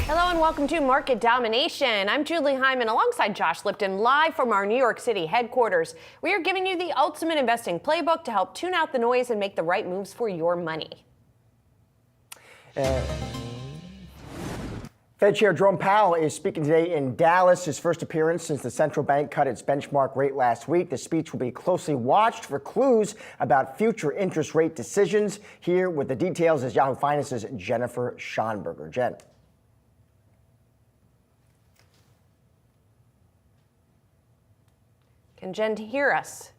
Hello and welcome to Market Domination. I'm Julie Hyman alongside Josh Lipton, live from our New York City headquarters. We are giving you the ultimate investing playbook to help tune out the noise and make the right moves for your money. Fed Chair Jerome Powell is speaking today in Dallas, his first appearance since the central bank cut its benchmark rate last week. The speech will be closely watched for clues about future interest rate decisions. Here with the details is Yahoo Finance's Jennifer Schonberger. Jen. Can Jen hear us?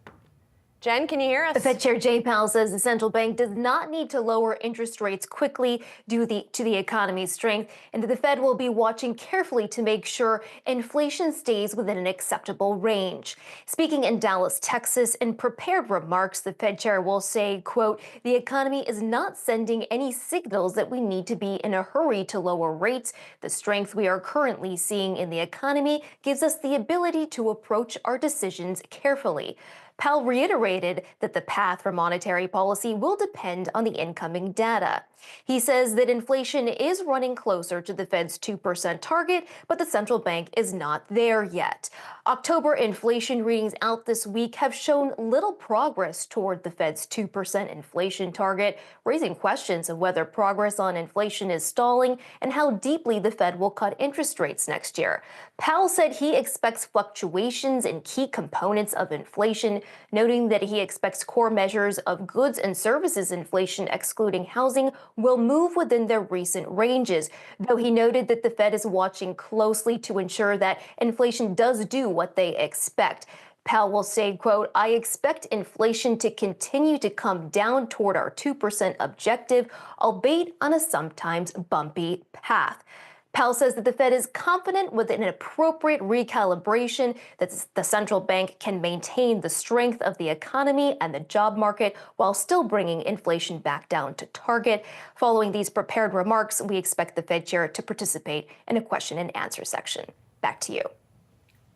Jen, can you hear us? Fed Chair Jay Powell says the central bank does not need to lower interest rates quickly due to the economy's strength, and that the Fed will be watching carefully to make sure inflation stays within an acceptable range. Speaking in Dallas, Texas, in prepared remarks, the Fed chair will say, quote, "The economy is not sending any signals that we need to be in a hurry to lower rates. The strength we are currently seeing in the economy gives us the ability to approach our decisions carefully." Powell reiterated that the path for monetary policy will depend on the incoming data. He says that inflation is running closer to the Fed's 2% target, but the central bank is not there yet. October inflation readings out this week have shown little progress toward the Fed's 2% inflation target, raising questions of whether progress on inflation is stalling and how deeply the Fed will cut interest rates next year. Powell said he expects fluctuations in key components of inflation, noting that he expects core measures of goods and services inflation, excluding housing, will move within their recent ranges, though he noted that the Fed is watching closely to ensure that inflation does do what they expect. Powell will say, quote, "I expect inflation to continue to come down toward our 2% objective, albeit on a sometimes bumpy path." Powell says that the Fed is confident with an appropriate recalibration that the central bank can maintain the strength of the economy and the job market while still bringing inflation back down to target. Following these prepared remarks, we expect the Fed chair to participate in a question and answer section. Back to you.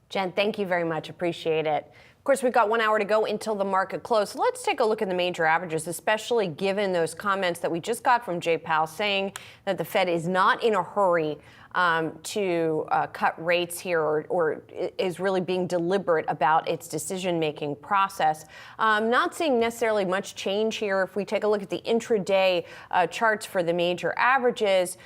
Jen, thank you very much. Appreciate it. Of course, we've got 1 hour to go until the market close. So let's take a look at the major averages, especially given those comments that we just got from Jay Powell saying that the Fed is not in a hurry to cut rates here or is really being deliberate about its decision-making process. Not seeing necessarily much change here. If we take a look at the intraday charts for the major averages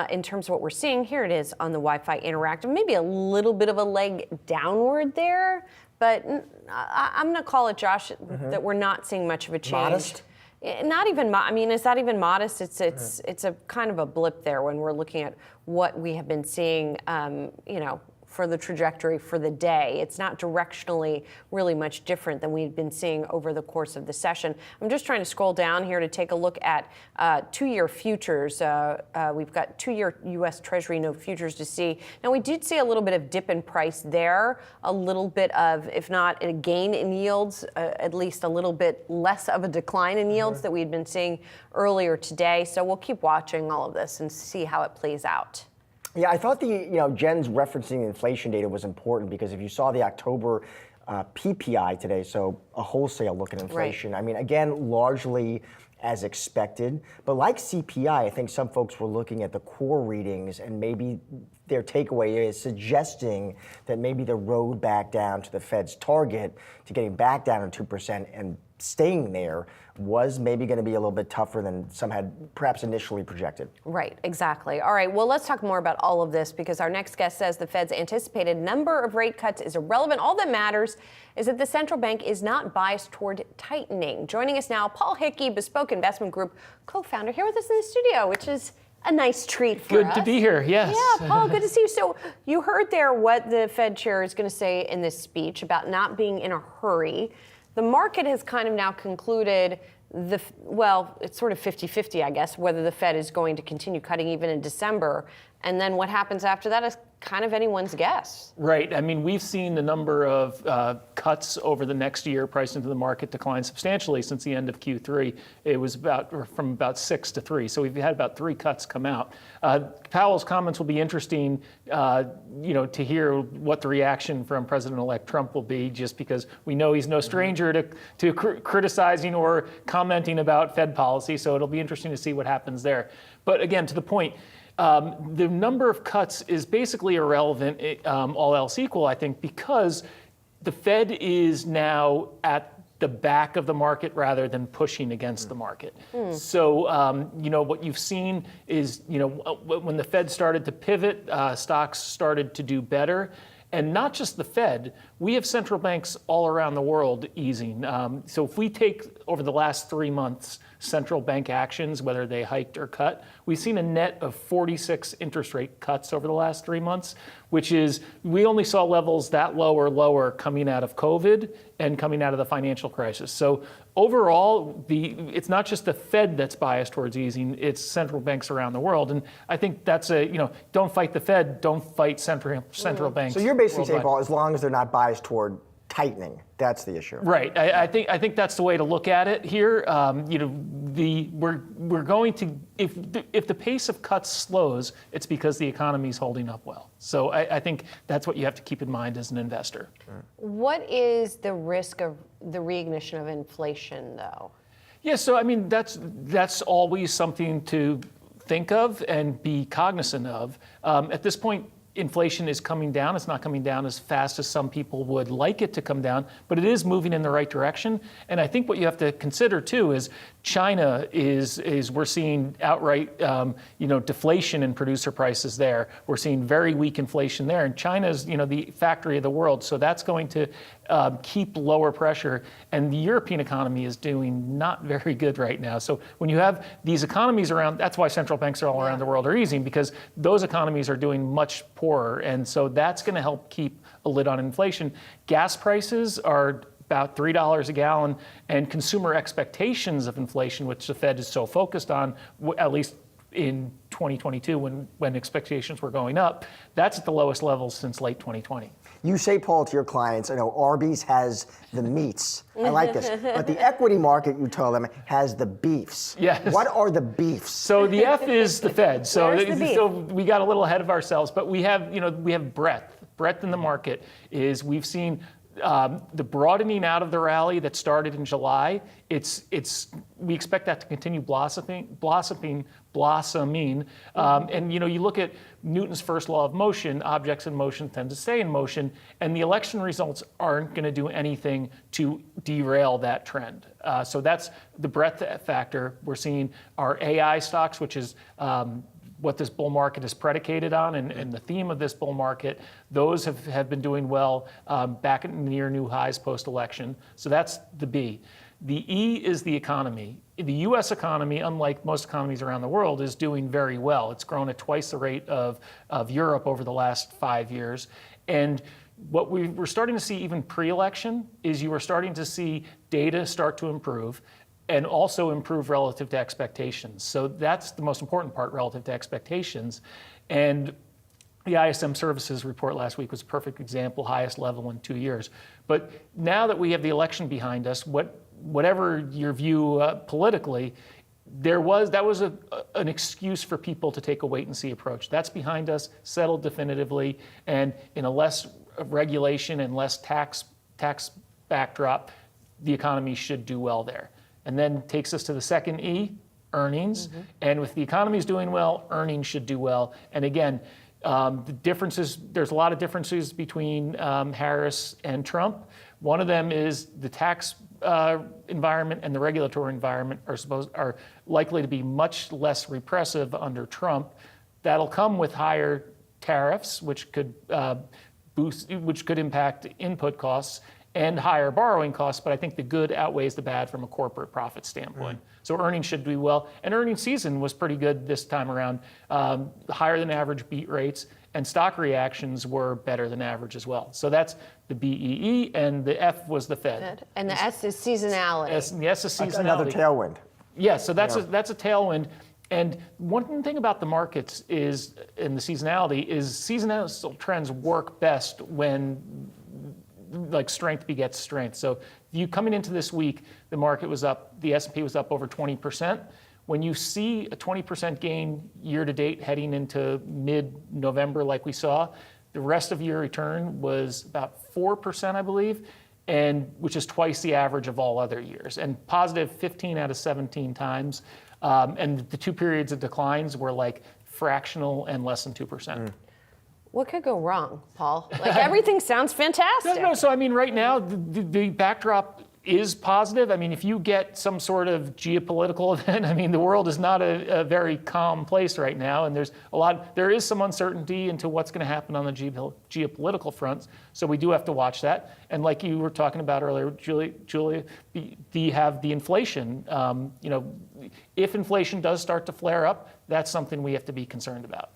in terms of what we're seeing, here it is on the Wi-Fi Interactive. Maybe a little bit of a leg downward there. But I'm going to call it, Josh, that we're not seeing much of a change. Modest? Not even, I mean, it's not even modest. It's a kind of a blip there when we're looking at what we have been seeing, for the trajectory for the day. It's not directionally really much different than we've been seeing over the course of the session. I'm just trying to scroll down here to take a look at two-year futures. We've got two-year U.S. Treasury note futures to see. Now, we did see a little bit of dip in price there, a little bit of, if not a gain in yields, at least a little bit less of a decline in yields that we had been seeing earlier today. So we'll keep watching all of this and see how it plays out. Yeah, I thought Jen's referencing the inflation data was important because if you saw the October PPI today, so a wholesale look at inflation, right. I mean, again, largely as expected. But like CPI, I think some folks were looking at the core readings and maybe their takeaway is suggesting that maybe the road back down to the Fed's target to getting back down to 2% and staying there was maybe going to be a little bit tougher than some had perhaps initially projected. Right, exactly. All right, well, let's talk more about all of this because our next guest says the Fed's anticipated number of rate cuts is irrelevant. All that matters is that the central bank is not biased toward tightening. Joining us now, Paul Hickey, Bespoke Investment Group co-founder, here with us in the studio, which is a nice treat for us. Good to be here, yes. Yeah, Paul, good to see you. So you heard there what the Fed chair is going to say in this speech about not being in a hurry. The market has kind of now concluded it's sort of 50-50, I guess, whether the Fed is going to continue cutting even in December. And then what happens after that is kind of anyone's guess. Right. I mean, we've seen the number of cuts over the next year priced into the market decline substantially since the end of Q3. It was from about 6 to 3. So we've had about 3 cuts come out. Powell's comments will be interesting, to hear what the reaction from President-elect Trump will be, just because we know he's no stranger to criticizing or commenting about Fed policy. So it'll be interesting to see what happens there. But again, to the point, The number of cuts is basically irrelevant, all else equal, I think, because the Fed is now at the back of the market rather than pushing against the market. So, what you've seen is, when the Fed started to pivot, stocks started to do better. And not just the Fed, we have central banks all around the world easing. So if we take over the last 3 months central bank actions, whether they hiked or cut, we've seen a net of 46 interest rate cuts over the last 3 months, which is, we only saw levels that low or lower coming out of COVID and coming out of the financial crisis. So overall, it's not just the Fed that's biased towards easing, it's central banks around the world. And I think that's don't fight the Fed, don't fight central banks. So you're basically saying, worldwide. Paul, as long as they're not biased toward tightening, that's the issue. Right. I think that's the way to look at it here. We're going to, if the pace of cuts slows, it's because the economy's holding up well. So I think that's what you have to keep in mind as an investor. What is the risk of the reignition of inflation, though? Yeah. So I mean, that's always something to think of and be cognizant of. At this point, inflation is coming down. It's not coming down as fast as some people would like it to come down, but it is moving in the right direction. And I think what you have to consider too is China is we're seeing outright deflation in producer prices there. We're seeing very weak inflation there, and China is the factory of the world, so that's going to keep lower pressure. And the European economy is doing not very good right now. So when you have these economies around, that's why central banks all around the world are easing, because those economies are doing much poorer. And so that's going to help keep a lid on inflation. Gas prices are about $3 a gallon, and consumer expectations of inflation, which the Fed is so focused on, at least in 2022 when expectations were going up, that's at the lowest levels since late 2020. You say, Paul, to your clients, I know Arby's has the meats. I like this. But the equity market, you tell them, has the beefs. Yes. What are the beefs? So the F is the Fed. So, Where's the beef? so we got a little ahead of ourselves, but we have breadth. Breadth in the market is, we've seen the broadening out of the rally that started in July. We expect that to continue blossoming. And you look at Newton's first law of motion, objects in motion tend to stay in motion, and the election results aren't going to do anything to derail that trend. So that's the breadth factor. We're seeing our AI stocks, which is what this bull market is predicated on, and the theme of this bull market, those have been doing well back at near new highs post-election. So that's the B. The E is the economy. The U.S. economy, unlike most economies around the world, is doing very well. It's grown at twice the rate of Europe over the last 5 years. And what we were starting to see even pre-election is you were starting to see data start to improve, and also improve relative to expectations. So that's the most important part, relative to expectations. And the ISM services report last week was a perfect example, highest level in 2 years. But now that we have the election behind us, whatever your view politically, that was an excuse for people to take a wait and see approach. That's behind us, settled definitively, and in a less regulation and less tax backdrop, the economy should do well there. And then takes us to the second E, earnings. Mm-hmm. And with the economies doing well, earnings should do well. And again, the differences, there's a lot of differences between Harris and Trump. One of them is the tax environment and the regulatory environment are likely to be much less repressive under Trump. That'll come with higher tariffs, which could impact input costs, and higher borrowing costs, but I think the good outweighs the bad from a corporate profit standpoint. So earnings should do well, and earnings season was pretty good this time around. Higher than average beat rates, and stock reactions were better than average as well. So that's the BEE, and the F was the Fed. And the S is seasonality. The S is seasonality. Another tailwind. Yeah, so that's a tailwind. And one thing about the markets is, in the seasonality, is seasonal trends work best when strength begets strength. So you coming into this week, the market was up, the S&P was up over 20%. When you see a 20% gain year to date heading into mid-November like we saw, the rest of year return was about 4%, I believe. and which is twice the average of all other years, and positive 15 out of 17 times. And the 2 periods of declines were like fractional and less than 2%. What could go wrong, Paul? Like everything sounds fantastic. No, so I mean, right now, the backdrop is positive. I mean, if you get some sort of geopolitical event, I mean, the world is not a very calm place right now, and there is some uncertainty into what's going to happen on the geopolitical fronts. So we do have to watch that. And like you were talking about earlier, Julia, you have the inflation. If inflation does start to flare up, that's something we have to be concerned about.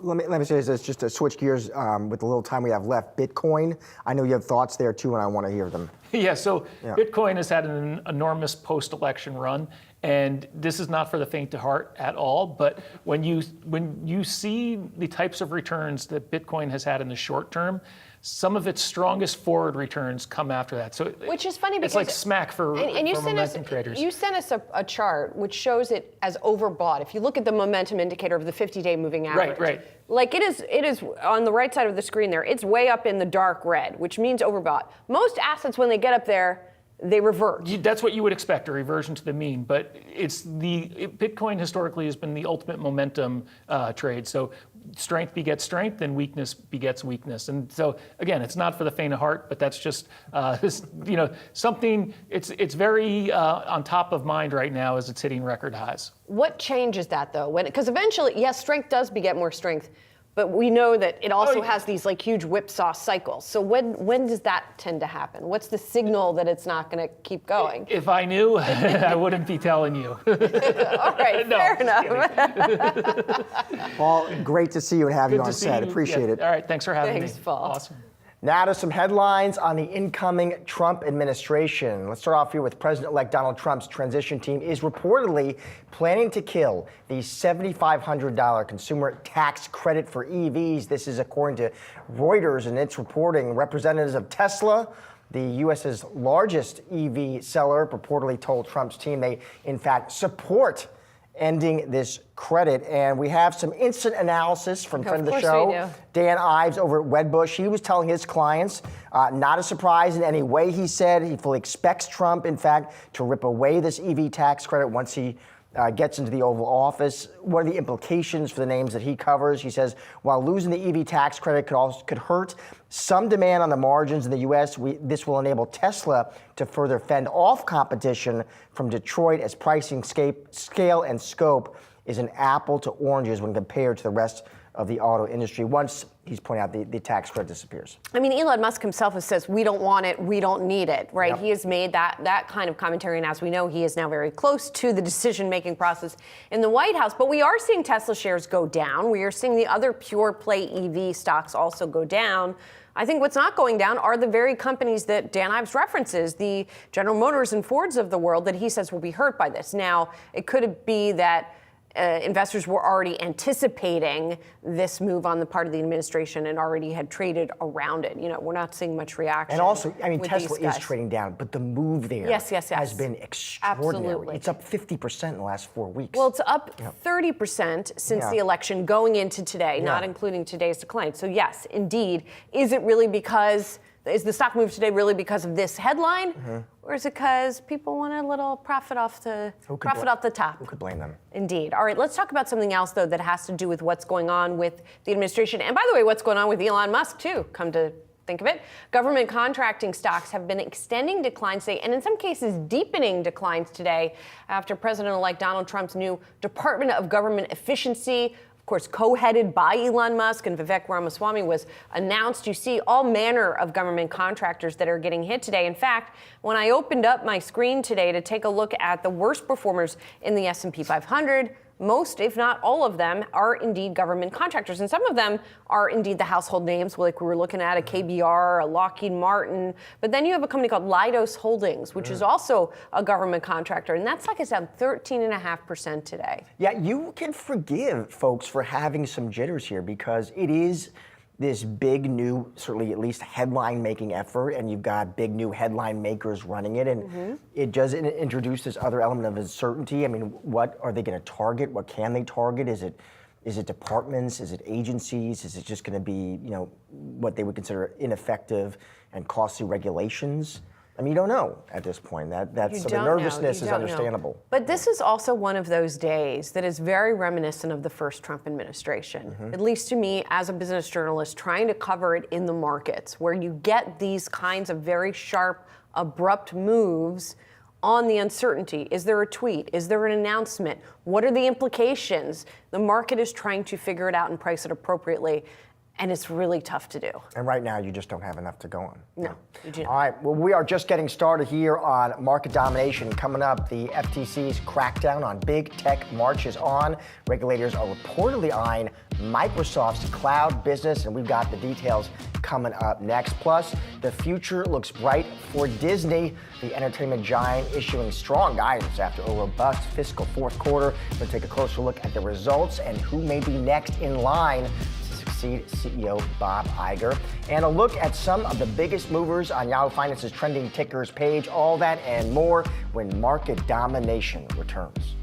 Let me say this, just to switch gears with the little time we have left. Bitcoin, I know you have thoughts there too, and I want to hear them. Yeah, so Bitcoin has had an enormous post-election run, and this is not for the faint of heart at all. But when you see the types of returns that Bitcoin has had in the short term, some of its strongest forward returns come after that. So which is funny because it's like smack for momentum traders. You sent us a chart which shows it as overbought. If you look at the momentum indicator of the 50-day moving average, right. Like it is on the right side of the screen there. It's way up in the dark red, which means overbought. Most assets, when they get up there, they revert. That's what you would expect, a reversion to the mean. But Bitcoin historically has been the ultimate momentum trade. So strength begets strength, and weakness begets weakness. And so again, it's not for the faint of heart, but that's just something. It's very on top of mind right now as it's hitting record highs. What changes that though? Because eventually, yes, strength does beget more strength. But we know that it also has these like huge whipsaw cycles. So when does that tend to happen? What's the signal that it's not going to keep going? If I knew, I wouldn't be telling you. All right, fair enough. Paul, great to see you and have you on set. Appreciate it. All right, thanks for having me. Thanks, Paul. Awesome. Now to some headlines on the incoming Trump administration. Let's start off here with President-elect Donald Trump's transition team is reportedly planning to kill the $7,500 consumer tax credit for EVs. This is according to Reuters and its reporting. Representatives of Tesla, the U.S.'s largest EV seller, purportedly told Trump's team they, in fact, support ending this credit. And we have some instant analysis from friend of the show, Dan Ives over at Wedbush. He was telling his clients, not a surprise in any way, he said. He fully expects Trump, in fact, to rip away this EV tax credit once he gets into the Oval Office. What are the implications for the names that he covers? He says, while losing the EV tax credit could hurt some demand on the margins in the U.S., this will enable Tesla to further fend off competition from Detroit as pricing scale and scope is an apple to oranges when compared to the rest of the auto industry once, he's pointing out, the tax credit disappears. I mean, Elon Musk himself says, we don't want it, we don't need it, right? Yep. He has made that kind of commentary, and as we know, he is now very close to the decision-making process in the White House. But we are seeing Tesla shares go down. We are seeing the other pure play EV stocks also go down. I think what's not going down are the very companies that Dan Ives references, the General Motors and Fords of the world, that he says will be hurt by this. Now, it could be that investors were already anticipating this move on the part of the administration and already had traded around it. You know, we're not seeing much reaction. And also, I mean, Tesla is trading down, but the move there has been extraordinary. Absolutely. It's up 50% in the last 4 weeks. Well, it's up 30% since the election going into today, not including today's decline. So yes, indeed. Is the stock move today really because of this headline? Or is it because people want a little profit off the top? Who could blame them? Indeed. All right, let's talk about something else, though, that has to do with what's going on with the administration. And by the way, what's going on with Elon Musk, too, come to think of it. Government contracting stocks have been extending declines today, and in some cases deepening declines today after President-elect Donald Trump's new Department of Government Efficiency, of course, co-headed by Elon Musk and Vivek Ramaswamy, was announced. You see all manner of government contractors that are getting hit today. In fact, when I opened up my screen today to take a look at the worst performers in the S&P 500, most, if not all of them, are indeed government contractors. And some of them are indeed the household names, like we were looking at a KBR, a Lockheed Martin. But then you have a company called Leidos Holdings, which is also a government contractor. And that stock is down 13.5% today. Yeah, you can forgive folks for having some jitters here because it is this big new, certainly at least headline-making effort, and you've got big new headline makers running it, and it does introduce this other element of uncertainty. I mean, what are they going to target? What can they target? Is it Is it departments? Is it agencies? Is it just going to be, what they would consider ineffective and costly regulations? I mean, you don't know at this point. So the nervousness is understandable. But this is also one of those days that is very reminiscent of the first Trump administration, at least to me as a business journalist trying to cover it in the markets, where you get these kinds of very sharp, abrupt moves on the uncertainty. Is there a tweet? Is there an announcement? What are the implications? The market is trying to figure it out and price it appropriately. And it's really tough to do. And right now, you just don't have enough to go on. No, you do. All right, well, we are just getting started here on market domination. Coming up, the FTC's crackdown on big tech marches on. Regulators are reportedly eyeing Microsoft's cloud business, and we've got the details coming up next. Plus, the future looks bright for Disney, the entertainment giant issuing strong guidance after a robust fiscal fourth quarter. We're going to take a closer look at the results and who may be next in line CEO Bob Iger, and a look at some of the biggest movers on Yahoo Finance's trending tickers page. All that and more when market domination returns.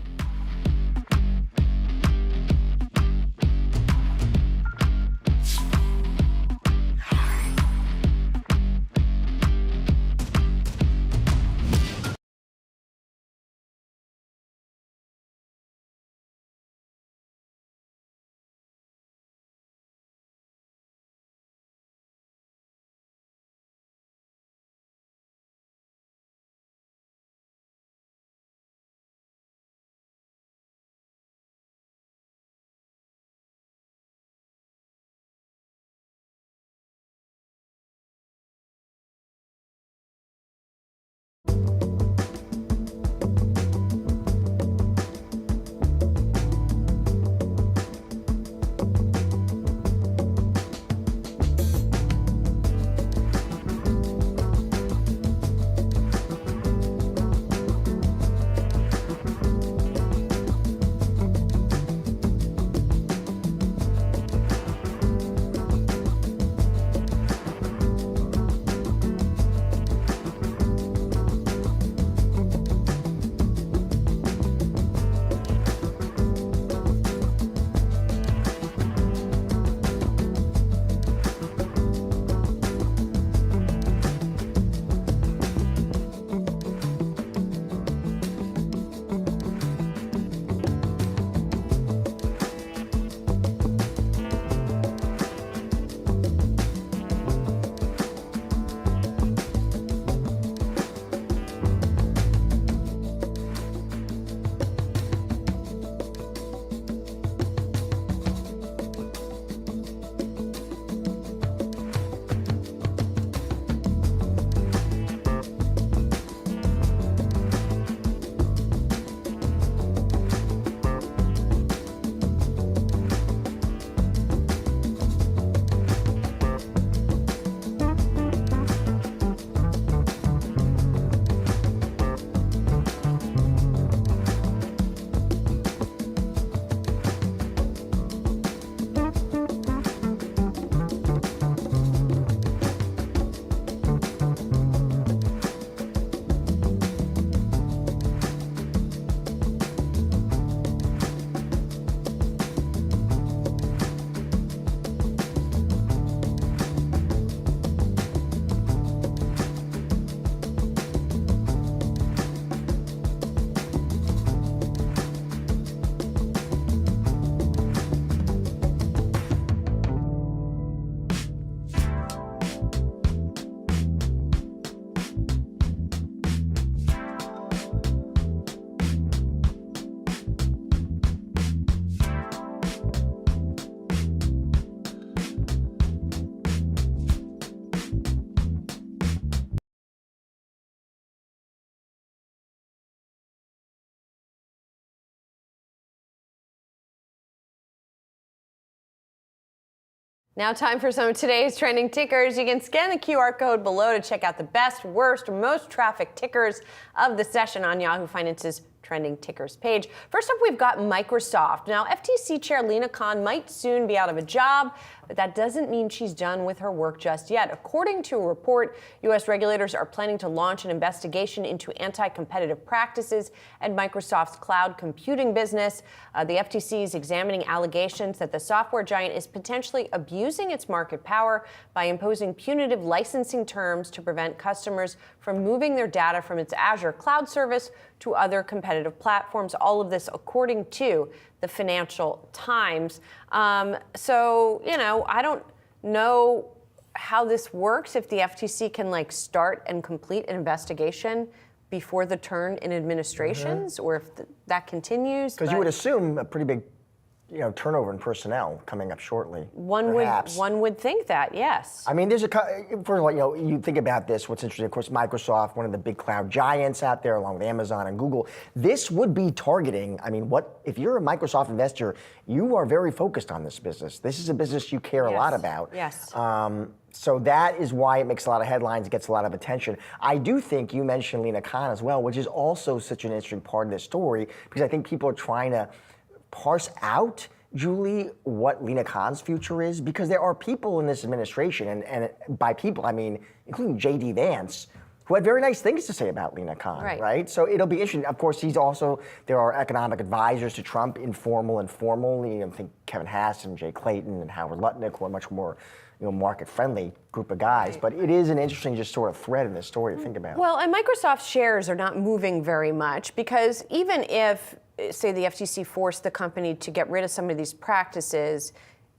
Now time for some of today's trending tickers. You can scan the QR code below to check out the best, worst, most trafficked tickers of the session on Yahoo Finance's trending tickers page. First up, we've got Microsoft. Now, FTC Chair Lina Khan might soon be out of a job, but that doesn't mean she's done with her work just yet. According to a report, U.S. regulators are planning to launch an investigation into anti-competitive practices at Microsoft's cloud computing business. The FTC is examining allegations that the software giant is potentially abusing its market power by imposing punitive licensing terms to prevent customers from moving their data from its Azure cloud service to other competitive platforms. All of this according to the Financial Times. So, I don't know how this works, if the FTC can start and complete an investigation before the turn in administrations, or if that continues. Because you would assume a pretty big turnover in personnel coming up shortly. One would think that, yes. I mean, there's first of all, you think about this. What's interesting, of course, Microsoft, one of the big cloud giants out there, along with Amazon and Google. This would be targeting. I mean, if you're a Microsoft investor, you are very focused on this business. This is a business you care a lot about. Yes. So that is why it makes a lot of headlines, gets a lot of attention. I do think you mentioned Lina Khan as well, which is also such an interesting part of this story, because I think people are trying to parse out, Julie, what Lina Khan's future is, because there are people in this administration, and by people I mean including J.D. Vance, who had very nice things to say about Lina Khan, right? So it'll be interesting. Of course, there are economic advisors to Trump, informal and formal. I think Kevin Haas and Jay Clayton and Howard Lutnick, who are much more market-friendly group of guys. But it is an interesting just sort of thread in this story to think about. Well, and Microsoft shares are not moving very much, because even if, say, the FTC forced the company to get rid of some of these practices,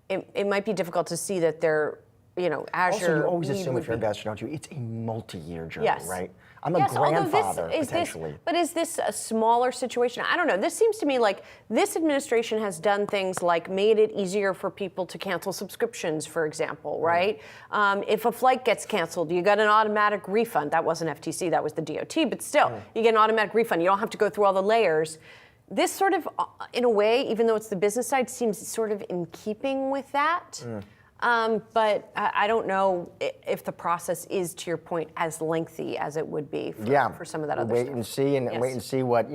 it might be difficult to see that they're, Azure. Also, you always assume if you're an investor, don't you? It's a multi-year journey, right? I'm a grandfather, potentially. But is this a smaller situation? I don't know. This seems to me like this administration has done things like made it easier for people to cancel subscriptions, for example, right? If a flight gets canceled, you get an automatic refund. That wasn't FTC, that was the DOT, but still, you get an automatic refund. You don't have to go through all the layers. This sort of, in a way, even though it's the business side, seems sort of in keeping with that. But I don't know if the process is, to your point, as lengthy as it would be for some of that other wait stuff. And see, and wait and see what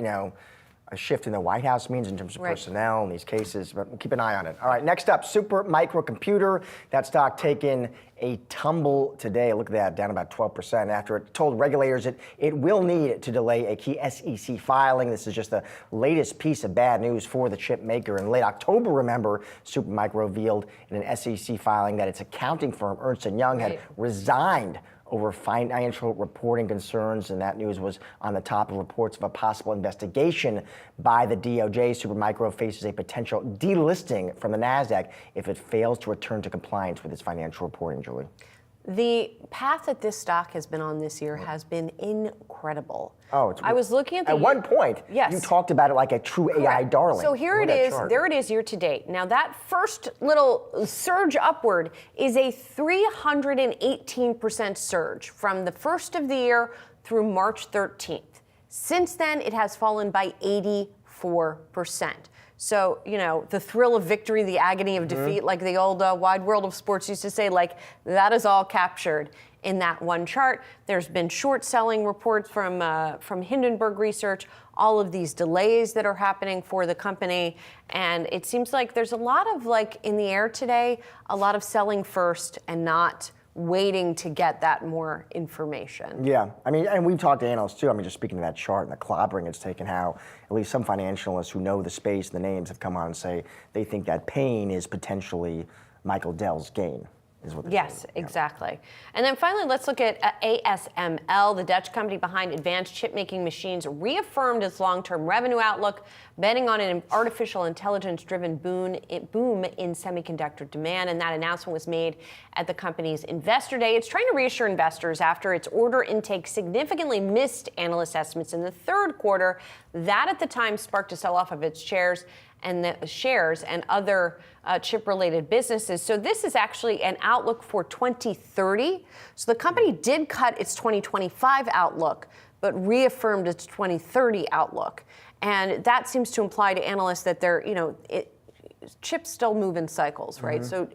a shift in the White House means in terms of personnel in these cases, but we'll keep an eye on it. All right, next up, Super Microcomputer. That stock taking a tumble today. Look at that, down about 12% after it told regulators it will need to delay a key SEC filing. This is just the latest piece of bad news for the chip maker. In late October, remember, Super Micro revealed in an SEC filing that its accounting firm, Ernst & Young, had resigned over financial reporting concerns, and that news was on the top of reports of a possible investigation by the DOJ. Supermicro faces a potential delisting from the Nasdaq if it fails to return to compliance with its financial reporting, Julie. The path that this stock has been on this year has been incredible. I was looking at at one point, you talked about it like a true AI darling. So here it is, there it is year to date. Now that first little surge upward is a 318% surge from the first of the year through March 13th. Since then, it has fallen by 84%. So, the thrill of victory, the agony of defeat, like the old Wide World of Sports used to say, that is all captured in that one chart. There's been short selling reports from Hindenburg Research, all of these delays that are happening for the company. And it seems like there's a lot of, in the air today, a lot of selling first and not waiting to get that more information. Yeah, and we've talked to analysts too. Just speaking to that chart and the clobbering it's taken, how at least some financial analysts who know the space, the names have come on and say they think that pain is potentially Michael Dell's gain. Is what they're saying. Exactly. And then finally, let's look at ASML. The Dutch company behind advanced chip-making machines reaffirmed its long-term revenue outlook, betting on an artificial intelligence-driven boom in semiconductor demand. And that announcement was made at the company's Investor Day. It's trying to reassure investors after its order intake significantly missed analyst estimates in the third quarter. That at the time sparked a sell-off of its shares and other chip-related businesses. So this is actually an outlook for 2030. So the company did cut its 2025 outlook, but reaffirmed its 2030 outlook. And that seems to imply to analysts that chips still move in cycles, right? So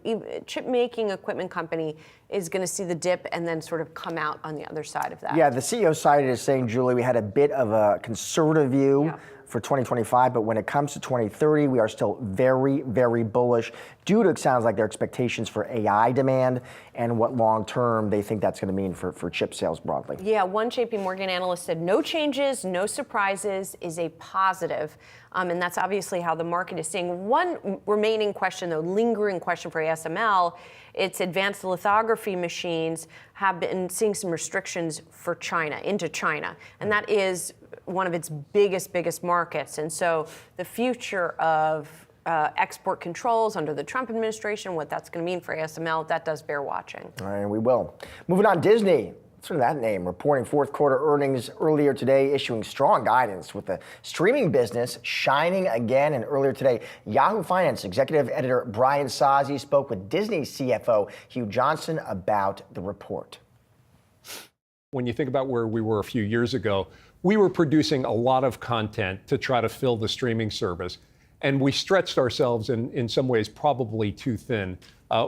chip-making equipment company is going to see the dip and then sort of come out on the other side of that. Yeah, the CEO cited as saying, Julie, we had a bit of a conservative view for 2025, but when it comes to 2030, we are still very, very bullish due to, it sounds like, their expectations for AI demand and what long-term they think that's going to mean for chip sales broadly. Yeah, one JP Morgan analyst said no changes, no surprises is a positive. And that's obviously how the market is seeing. One remaining question, though, lingering question for ASML, its advanced lithography machines have been seeing some restrictions for China, into China. And that is one of its biggest markets. And so the future of export controls under the Trump administration, what that's going to mean for ASML, that does bear watching. All right, we will. Moving on, Disney. What's that name? Reporting fourth quarter earnings earlier today, issuing strong guidance with the streaming business shining again. And earlier today, Yahoo Finance executive editor Brian Sozzi spoke with Disney CFO Hugh Johnson about the report. When you think about where we were a few years ago, we were producing a lot of content to try to fill the streaming service. And we stretched ourselves in some ways probably too thin.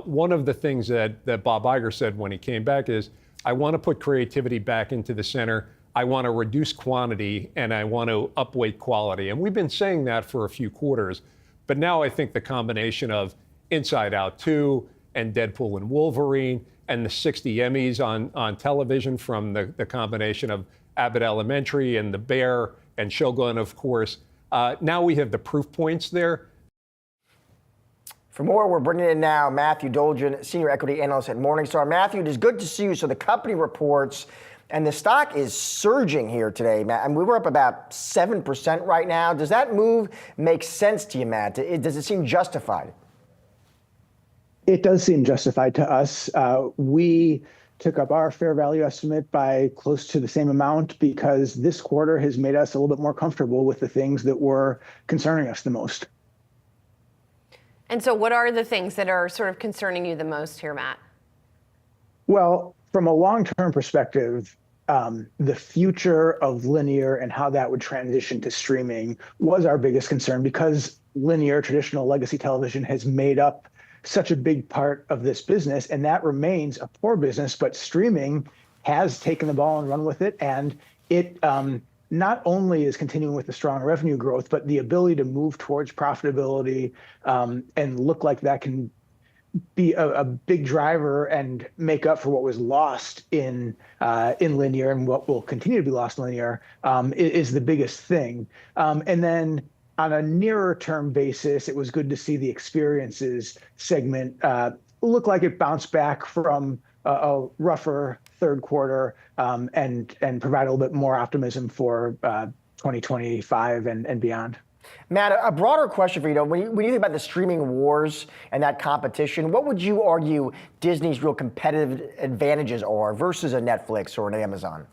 One of the things that Bob Iger said when he came back is, I want to put creativity back into the center. I want to reduce quantity and I want to upweight quality. And we've been saying that for a few quarters. But now I think the combination of Inside Out 2 and Deadpool and Wolverine and the 60 Emmys on television from the combination of Abbott Elementary and The Bear and Shogun, of course. Now we have the proof points there. For more, we're bringing in now Matthew Dolgen, senior equity analyst at Morningstar. Matthew, it is good to see you. So the company reports, and the stock is surging here today, Matt. And we were up about 7% right now. Does that move make sense to you, Matt? Does it seem justified? It does seem justified to us. We took up our fair value estimate by close to the same amount because this quarter has made us a little bit more comfortable with the things that were concerning us the most. And so what are the things that are sort of concerning you the most here, Matt? Well, from a long-term perspective, the future of linear and how that would transition to streaming was our biggest concern because linear, traditional legacy television, has made up such a big part of this business, and that remains a poor business, but streaming has taken the ball and run with it, and it not only is continuing with the strong revenue growth, but the ability to move towards profitability and look like that can be a big driver and make up for what was lost in linear and what will continue to be lost in linear is the biggest thing. And then on a nearer term basis, it was good to see the experiences segment look like it bounced back from a rougher third quarter and provide a little bit more optimism for 2025 and beyond. Matt, a broader question for you. When you think about the streaming wars and that competition, what would you argue Disney's real competitive advantages are versus a Netflix or an Amazon?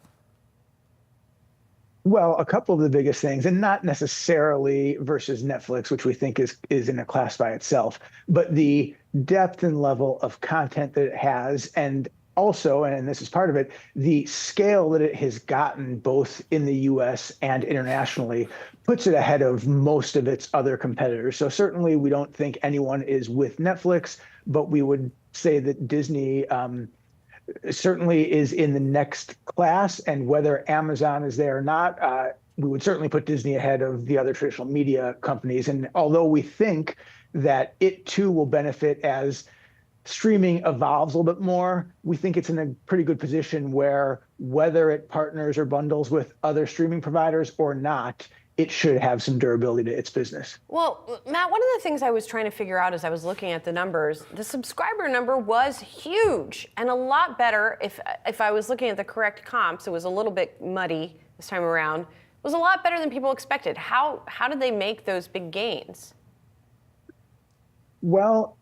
Well, a couple of the biggest things, and not necessarily versus Netflix, which we think is in a class by itself, but the depth and level of content that it has, and also, and this is part of it, the scale that it has gotten both in the US and internationally puts it ahead of most of its other competitors. So certainly we don't think anyone is with Netflix, but we would say that Disney certainly is in the next class, and whether Amazon is there or not, we would certainly put Disney ahead of the other traditional media companies. And although we think that it too will benefit as streaming evolves a little bit more, we think it's in a pretty good position where whether it partners or bundles with other streaming providers or not, it should have some durability to its business. Well, Matt, one of the things I was trying to figure out as I was looking at the numbers, the subscriber number was huge and a lot better. If I was looking at the correct comps, it was a little bit muddy this time around. It was a lot better than people expected. How did they make those big gains? Well,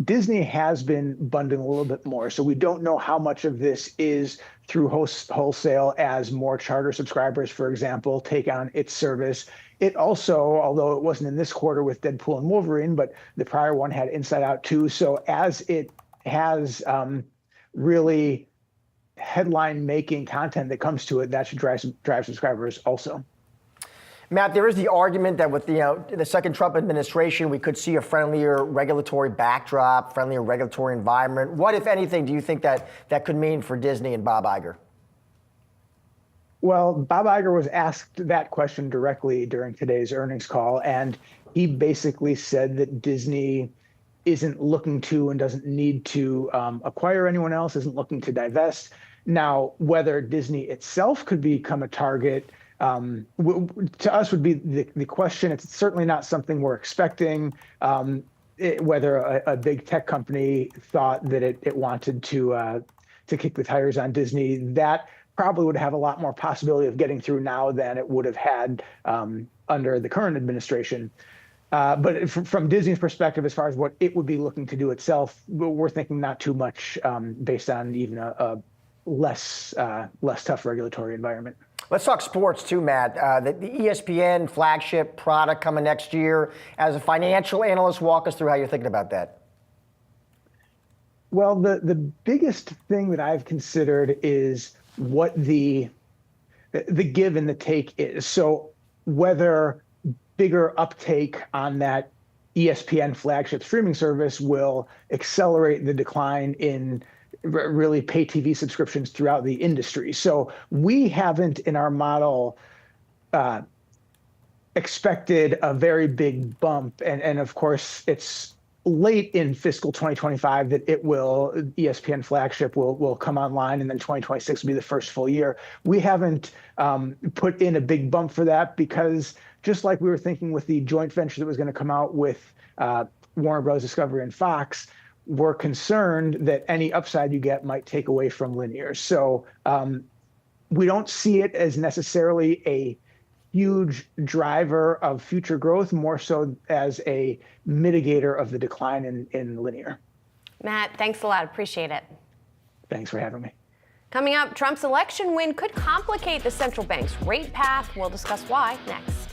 Disney has been bundling a little bit more, so we don't know how much of this is through wholesale as more charter subscribers, for example, take on its service. It also, although it wasn't in this quarter with Deadpool and Wolverine, but the prior one had Inside Out 2. So as it has really headline-making content that comes to it, that should drive subscribers also. Matt, there is the argument that with the second Trump administration, we could see a friendlier regulatory backdrop, friendlier regulatory environment. What, if anything, do you think that could mean for Disney and Bob Iger? Well, Bob Iger was asked that question directly during today's earnings call, and he basically said that Disney isn't looking to and doesn't need to acquire anyone else, isn't looking to divest. Now, whether Disney itself could become a target to us would be the question. It's certainly not something we're expecting. Whether a big tech company thought that it wanted to kick the tires on Disney, that probably would have a lot more possibility of getting through now than it would have had under the current administration. But from Disney's perspective, as far as what it would be looking to do itself, we're thinking not too much based on even a less tough regulatory environment. Let's talk sports too, Matt. The ESPN flagship product coming next year. As a financial analyst, walk us through how you're thinking about that. Well, the biggest thing that I've considered is what the give and the take is. So whether bigger uptake on that ESPN flagship streaming service will accelerate the decline in really pay TV subscriptions throughout the industry. So we haven't in our model expected a very big bump. And of course, it's late in fiscal 2025 that ESPN flagship will come online, and then 2026 will be the first full year. We haven't put in a big bump for that because just like we were thinking with the joint venture that was going to come out with Warner Bros. Discovery and Fox, we're concerned that any upside you get might take away from linear. So we don't see it as necessarily a huge driver of future growth, more so as a mitigator of the decline in linear. Matt, thanks a lot. Appreciate it. Thanks for having me. Coming up, Trump's election win could complicate the central bank's rate path. We'll discuss why next.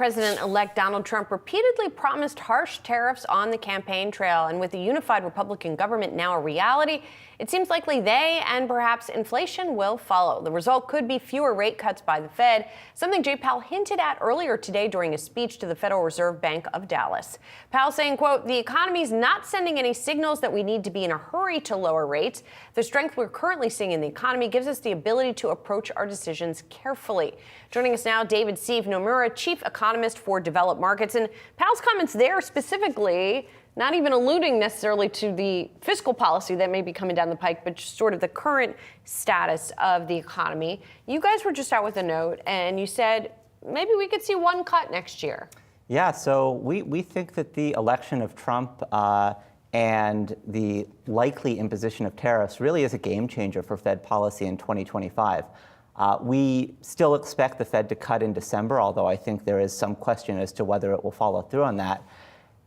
President-elect Donald Trump repeatedly promised harsh tariffs on the campaign trail, and with a unified Republican government now a reality, it seems likely they and perhaps inflation will follow. The result could be fewer rate cuts by the Fed, something Jay Powell hinted at earlier today during a speech to the Federal Reserve Bank of Dallas. Powell saying, quote, "The economy is not sending any signals that we need to be in a hurry to lower rates. The strength we're currently seeing in the economy gives us the ability to approach our decisions carefully." Joining us now, David Steve Nomura, chief economist for developed markets. And Powell's comments there specifically, not even alluding necessarily to the fiscal policy that may be coming down the pike, but just sort of the current status of the economy. You guys were just out with a note, and you said maybe we could see one cut next year. Yeah, so we think that the election of Trump and the likely imposition of tariffs really is a game changer for Fed policy in 2025. We still expect the Fed to cut in December, although I think there is some question as to whether it will follow through on that.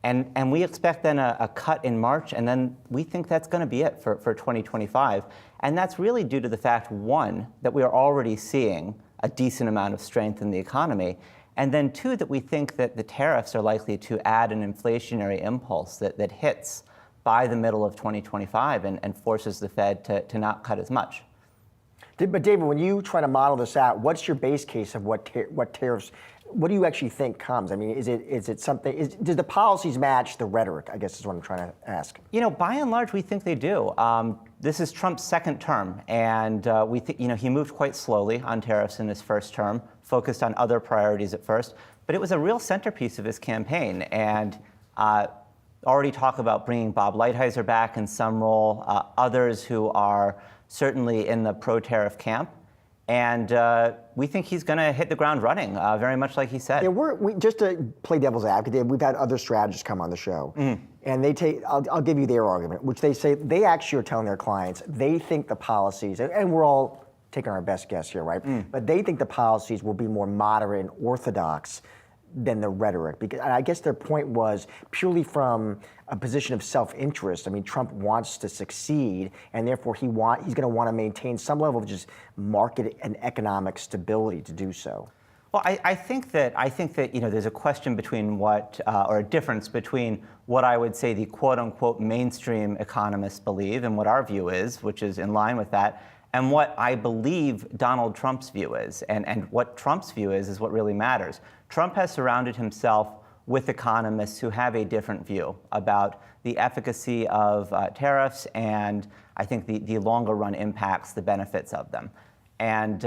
And we expect then a cut in March, and then we think that's going to be it for 2025. And that's really due to the fact, one, that we are already seeing a decent amount of strength in the economy, and then two, that we think that the tariffs are likely to add an inflationary impulse that hits by the middle of 2025 and forces the Fed to not cut as much. But David, when you try to model this out, what's your base case of what tariffs? What do you actually think comes? I mean, is it something? Does the policies match the rhetoric? I guess is what I'm trying to ask. You know, by and large, we think they do. This is Trump's second term, and we think he moved quite slowly on tariffs in his first term, focused on other priorities at first, but it was a real centerpiece of his campaign, and already talk about bringing Bob Lighthizer back in some role, others who are certainly in the pro-tariff camp. And we think he's going to hit the ground running, very much like he said. Yeah, just to play devil's advocate, we've had other strategists come on the show, and they take. I'll give you their argument, which they say they actually are telling their clients they think the policies, and we're all taking our best guess here, right? But they think the policies will be more moderate and orthodox than the rhetoric. Because I guess their point was purely from a position of self-interest. I mean, Trump wants to succeed, and therefore he's going to want to maintain some level of just market and economic stability to do so. Well, I think that there's a question between or a difference between what I would say the quote-unquote mainstream economists believe and what our view is, which is in line with that, and what I believe Donald Trump's view is. And what Trump's view is what really matters. Trump has surrounded himself with economists who have a different view about the efficacy of tariffs and I think the longer run impacts, the benefits of them. And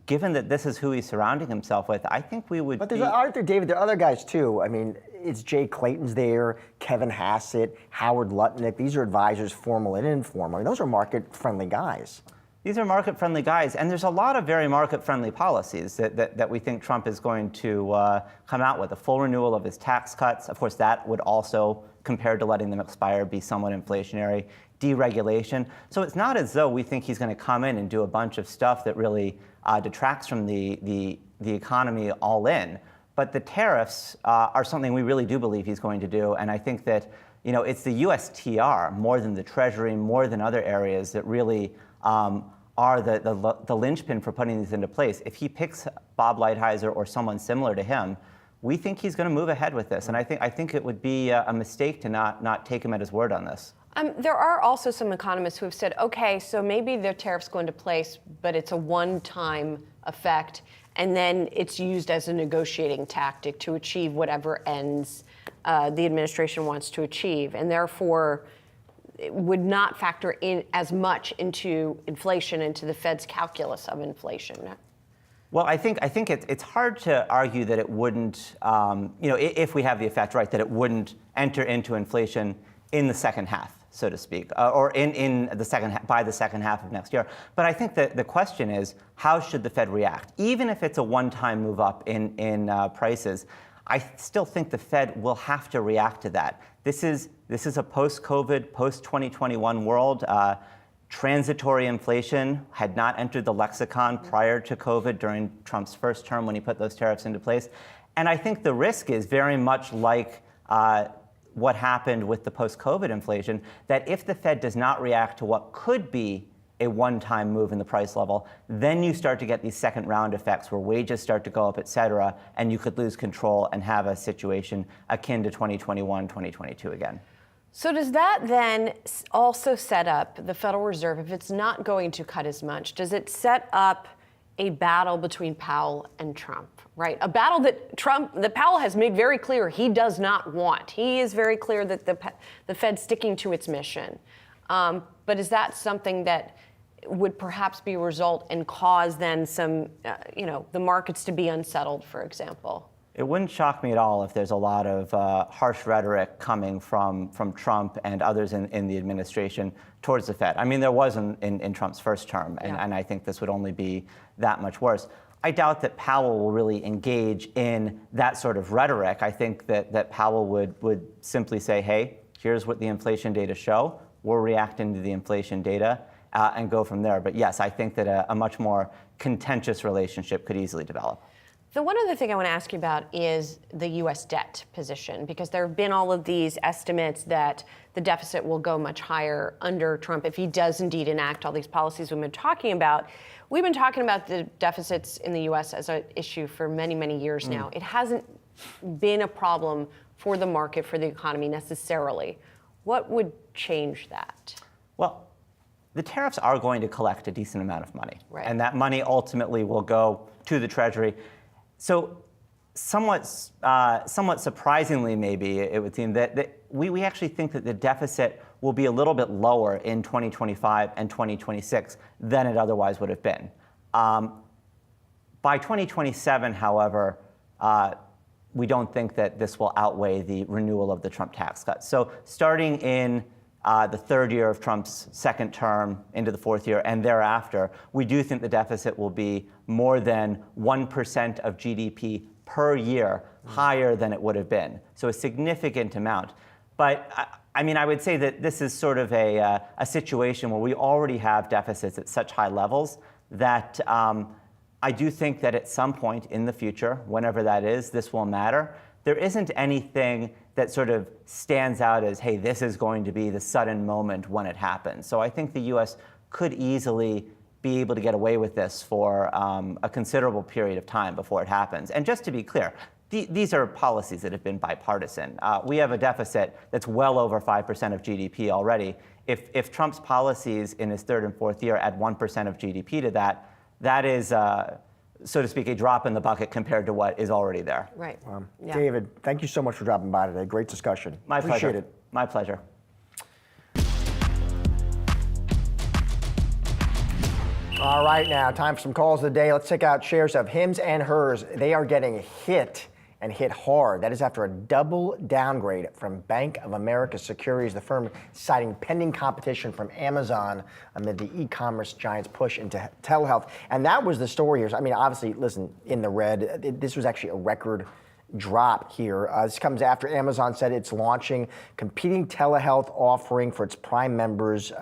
given that this is who he's surrounding himself with, I think we would. But aren't there, David? There are other guys too. I mean, it's Jay Clayton's there, Kevin Hassett, Howard Lutnick. These are advisors, formal and informal. I mean, those are market-friendly guys. These are market-friendly guys, and there's a lot of very market-friendly policies that we think Trump is going to come out with. A full renewal of his tax cuts. Of course, that would also, compared to letting them expire, be somewhat inflationary. Deregulation. So it's not as though we think he's going to come in and do a bunch of stuff that really detracts from the economy all in. But the tariffs are something we really do believe he's going to do, and I think that it's the USTR more than the Treasury, more than other areas that really are the linchpin for putting these into place. If he picks Bob Lighthizer or someone similar to him, we think he's going to move ahead with this, and I think it would be a mistake to not take him at his word on this. There are also some economists who have said, okay, so maybe the tariffs go into place, but it's a one-time effect, and then it's used as a negotiating tactic to achieve whatever ends the administration wants to achieve, and therefore it would not factor in as much into inflation, into the Fed's calculus of inflation. Well, I think it's hard to argue that it wouldn't, if we have the effect right, that it wouldn't enter into inflation in the second half, so to speak, or in the by the second half of next year. But I think that the question is, how should the Fed react? Even if it's a one-time move up in prices, I still think the Fed will have to react to that. This is a post-COVID, post-2021 world. Transitory inflation had not entered the lexicon prior to COVID during Trump's first term when he put those tariffs into place. And I think the risk is very much like what happened with the post-COVID inflation, that if the Fed does not react to what could be a one-time move in the price level. Then you start to get these second round effects where wages start to go up, et cetera, and you could lose control and have a situation akin to 2021, 2022 again. So does that then also set up the Federal Reserve, if it's not going to cut as much, does it set up a battle between Powell and Trump, right? A battle that Powell has made very clear he does not want. He is very clear that the Fed's sticking to its mission. But is that something that would perhaps be a result and cause then some, the markets to be unsettled, for example? It wouldn't shock me at all if there's a lot of harsh rhetoric coming from Trump and others in the administration towards the Fed. I mean, there was in Trump's first term, and I think this would only be that much worse. I doubt that Powell will really engage in that sort of rhetoric. I think that Powell would simply say, hey, here's what the inflation data show. We're reacting to the inflation data and go from there. But yes, I think that a much more contentious relationship could easily develop. The one other thing I want to ask you about is the U.S. debt position, because there have been all of these estimates that the deficit will go much higher under Trump if he does indeed enact all these policies we've been talking about. We've been talking about the deficits in the U.S. as an issue for many, many years now. It hasn't been a problem for the market, for the economy necessarily. What would change that? Well, the tariffs are going to collect a decent amount of money, right, and that money ultimately will go to the Treasury. So somewhat surprisingly, maybe, it would seem that we actually think that the deficit will be a little bit lower in 2025 and 2026 than it otherwise would have been. By 2027, however, we don't think that this will outweigh the renewal of the Trump tax cuts. So starting in the third year of Trump's second term into the fourth year and thereafter, we do think the deficit will be more than 1% of GDP per year higher than it would have been. So a significant amount. But I mean, I would say that this is sort of a situation where we already have deficits at such high levels that I do think that at some point in the future, whenever that is, this will matter. There isn't anything that sort of stands out as, hey, this is going to be the sudden moment when it happens. So I think the U.S. could easily be able to get away with this for a considerable period of time before it happens. And just to be clear, these are policies that have been bipartisan. We have a deficit that's well over 5% of GDP already. If Trump's policies in his third and fourth year add 1% of GDP to that, that is, so to speak, a drop in the bucket compared to what is already there. Right. Yeah. David, thank you so much for dropping by today. Great discussion. My pleasure. Appreciate it. My pleasure. All right, now, time for some calls of the day. Let's check out shares of Hims and Hers. They are getting hit and hit hard. That is after a double downgrade from Bank of America Securities, the firm citing pending competition from Amazon amid the e-commerce giant's push into telehealth. And that was the story here. I mean, obviously, listen, in the red, this was actually a record drop here. This comes after Amazon said it's launching competing telehealth offering for its Prime members.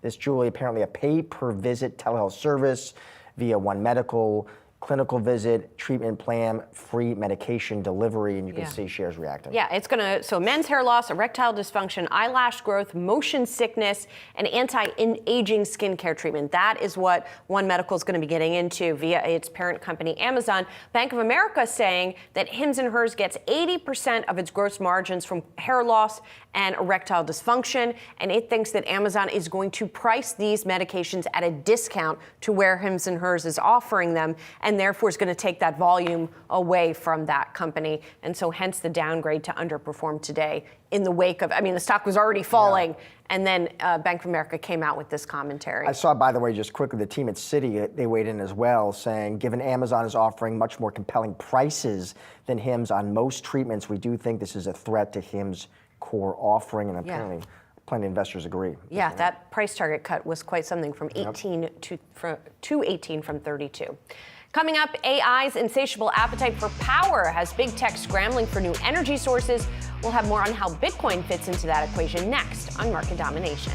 This, Julie, apparently a pay-per-visit telehealth service via One Medical, clinical visit, treatment plan, free medication delivery, and you can see shares reacting. Yeah, it's so men's hair loss, erectile dysfunction, eyelash growth, motion sickness, and anti-aging skincare treatment. That is what One Medical is going to be getting into via its parent company, Amazon. Bank of America saying that Hims and Hers gets 80% of its gross margins from hair loss and erectile dysfunction, and it thinks that Amazon is going to price these medications at a discount to where Hims and Hers is offering them, and therefore is going to take that volume away from that company. And so hence the downgrade to underperform today in the wake of, I mean, the stock was already falling, and then Bank of America came out with this commentary. I saw, by the way, just quickly, the team at Citi, they weighed in as well, saying, given Amazon is offering much more compelling prices than Hims on most treatments, we do think this is a threat to Hims' core offering, and apparently plenty of investors agree. Yeah, that price target cut was quite something, from 18 to 18 from 32. Coming up, AI's insatiable appetite for power has big tech scrambling for new energy sources. We'll have more on how Bitcoin fits into that equation next on Market Domination.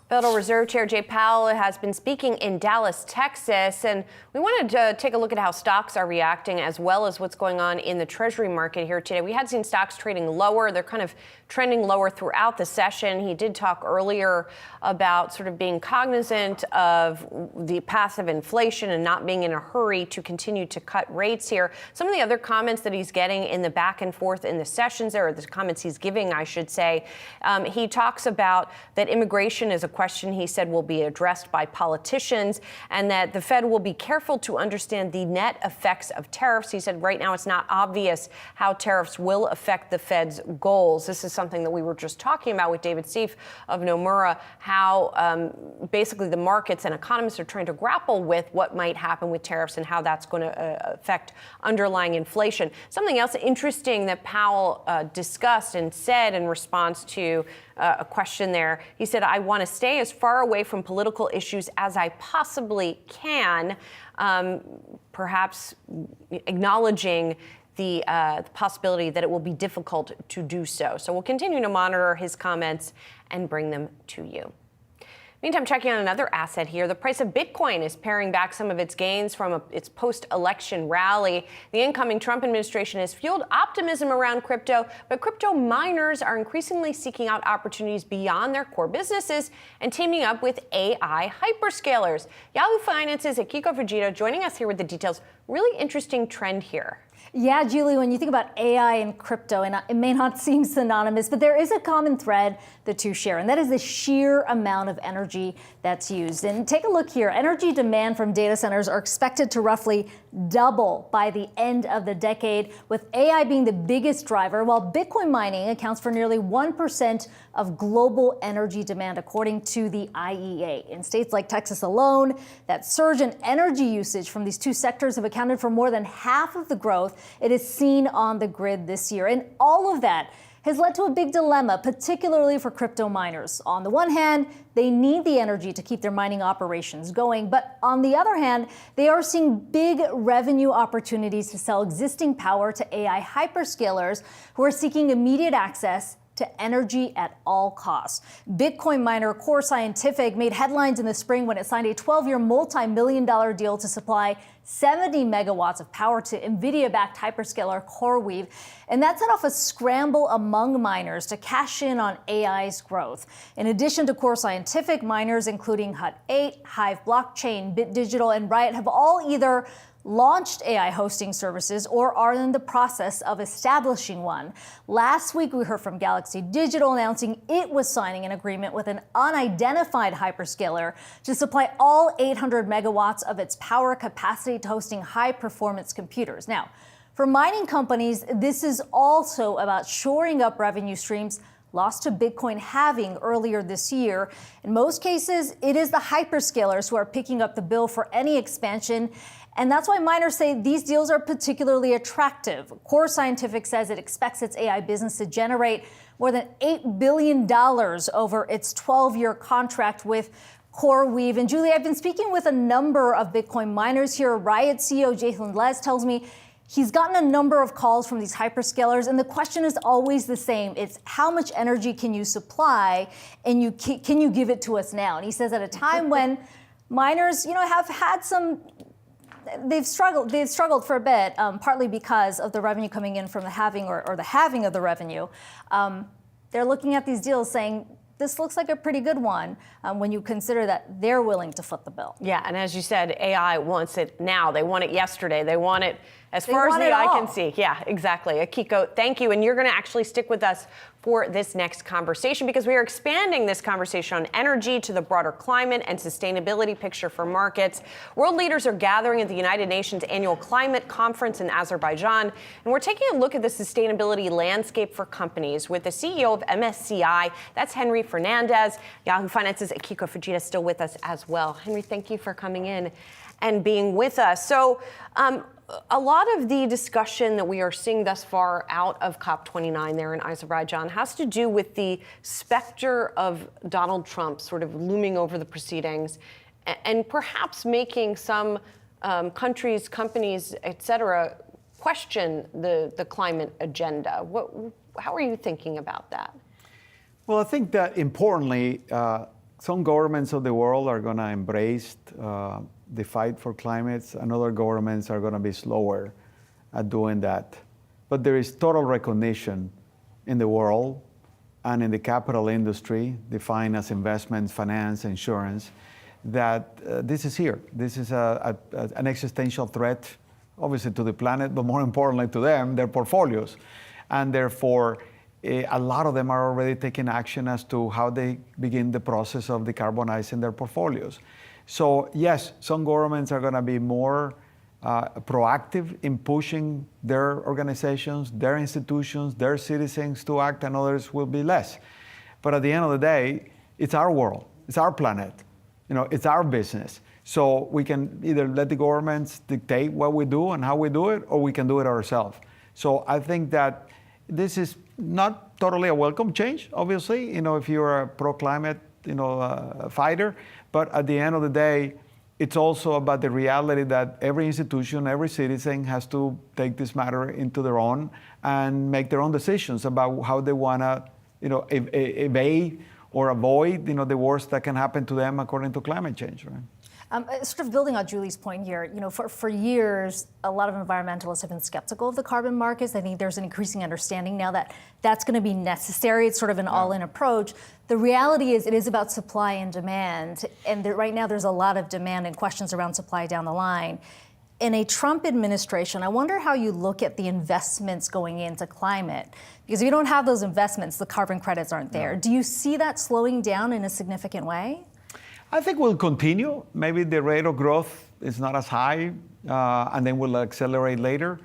Federal Reserve Chair Jay Powell has been speaking in Dallas, Texas, and we wanted to take a look at how stocks are reacting as well as what's going on in the Treasury market here today. We had seen stocks trading lower. They're kind of trending lower throughout the session. He did talk earlier about sort of being cognizant of the path of inflation and not being in a hurry to continue to cut rates here. Some of the other comments that he's getting in the back and forth in the sessions there, or the comments he's giving, I should say, he talks about that immigration is a question he said will be addressed by politicians and that the Fed will be careful to understand the net effects of tariffs. He said right now it's not obvious how tariffs will affect the Fed's goals. This is something that we were just talking about with David Seif of Nomura, how basically the markets and economists are trying to grapple with what might happen with tariffs and how that's going to affect underlying inflation. Something else interesting that Powell discussed and said in response to a question there, he said, I want to stay as far away from political issues as I possibly can, perhaps acknowledging the possibility that it will be difficult to do so. So we'll continue to monitor his comments and bring them to you. Meantime, checking on another asset here, the price of Bitcoin is paring back some of its gains from its post-election rally. The incoming Trump administration has fueled optimism around crypto, but crypto miners are increasingly seeking out opportunities beyond their core businesses and teaming up with AI hyperscalers. Yahoo Finance's Akiko Fujita joining us here with the details. Really interesting trend here. Yeah, Julie, when you think about AI and crypto, and it may not seem synonymous, but there is a common thread the two share, and that is the sheer amount of energy that's used. And take a look here. Energy demand from data centers are expected to roughly double by the end of the decade, with AI being the biggest driver, while Bitcoin mining accounts for nearly 1% of global energy demand, according to the IEA. In states like Texas alone, that surge in energy usage from these two sectors have accounted for more than half of the growth it is seen on the grid this year. And all of that has led to a big dilemma, particularly for crypto miners. On the one hand, they need the energy to keep their mining operations going, but on the other hand, they are seeing big revenue opportunities to sell existing power to AI hyperscalers who are seeking immediate access to energy at all costs. Bitcoin miner Core Scientific made headlines in the spring when it signed a 12-year multi-million-dollar deal to supply 70 megawatts of power to NVIDIA-backed hyperscaler CoreWeave. And that set off a scramble among miners to cash in on AI's growth. In addition to Core Scientific, miners including Hut 8, Hive Blockchain, Bit Digital, and Riot have all either launched AI hosting services or are in the process of establishing one. Last week, we heard from Galaxy Digital announcing it was signing an agreement with an unidentified hyperscaler to supply all 800 megawatts of its power capacity to hosting high-performance computers. Now, for mining companies, this is also about shoring up revenue streams lost to Bitcoin halving earlier this year. In most cases, it is the hyperscalers who are picking up the bill for any expansion. And that's why miners say these deals are particularly attractive. Core Scientific says it expects its AI business to generate more than $8 billion over its 12-year contract with CoreWeave. And Julie, I've been speaking with a number of Bitcoin miners here. Riot CEO Jason Les tells me he's gotten a number of calls from these hyperscalers, and the question is always the same. It's how much energy can you supply, and can you give it to us now? And he says at a time when miners, have had some. They've struggled for a bit, partly because of the revenue coming in from the halving or the halving of the revenue. They're looking at these deals saying, this looks like a pretty good one when you consider that they're willing to foot the bill. Yeah, and as you said, AI wants it now. They want it yesterday. They want it as far as the eye can see. Yeah, exactly. Akiko, thank you. And you're going to actually stick with us for this next conversation because we are expanding this conversation on energy to the broader climate and sustainability picture for markets. World leaders are gathering at the United Nations Annual Climate Conference in Azerbaijan, and we're taking a look at the sustainability landscape for companies with the CEO of MSCI. That's Henry Fernandez. Yahoo Finance's Akiko Fujita still with us as well. Henry, thank you for coming in and being with us. So, a lot of the discussion that we are seeing thus far out of COP29 there in Azerbaijan has to do with the specter of Donald Trump sort of looming over the proceedings and perhaps making some countries, companies, et cetera, question the climate agenda. How are you thinking about that? Well, I think that importantly, some governments of the world are going to embrace the fight for climates, and other governments are going to be slower at doing that. But there is total recognition in the world and in the capital industry, defined as investments, finance, insurance, that this is here. This is an existential threat, obviously to the planet, but more importantly to them, their portfolios. And therefore, a lot of them are already taking action as to how they begin the process of decarbonizing their portfolios. So yes, some governments are going to be more proactive in pushing their organizations, their institutions, their citizens to act, and others will be less. But at the end of the day, it's our world, it's our planet, it's our business. So we can either let the governments dictate what we do and how we do it, or we can do it ourselves. So I think that this is not totally a welcome change, obviously, if you're a pro-climate, fighter. But at the end of the day, it's also about the reality that every institution, every citizen has to take this matter into their own and make their own decisions about how they want to, evade or avoid, the worst that can happen to them according to climate change, right? Sort of building on Julie's point here, for years, a lot of environmentalists have been skeptical of the carbon markets. I think there's an increasing understanding now that that's going to be necessary. It's sort of an all-in approach. The reality is it is about supply and demand. And right now there's a lot of demand and questions around supply down the line. In a Trump administration, I wonder how you look at the investments going into climate. Because if you don't have those investments, the carbon credits aren't there. Do you see that slowing down in a significant way? I think we'll continue. Maybe the rate of growth is not as high, and then we'll accelerate later.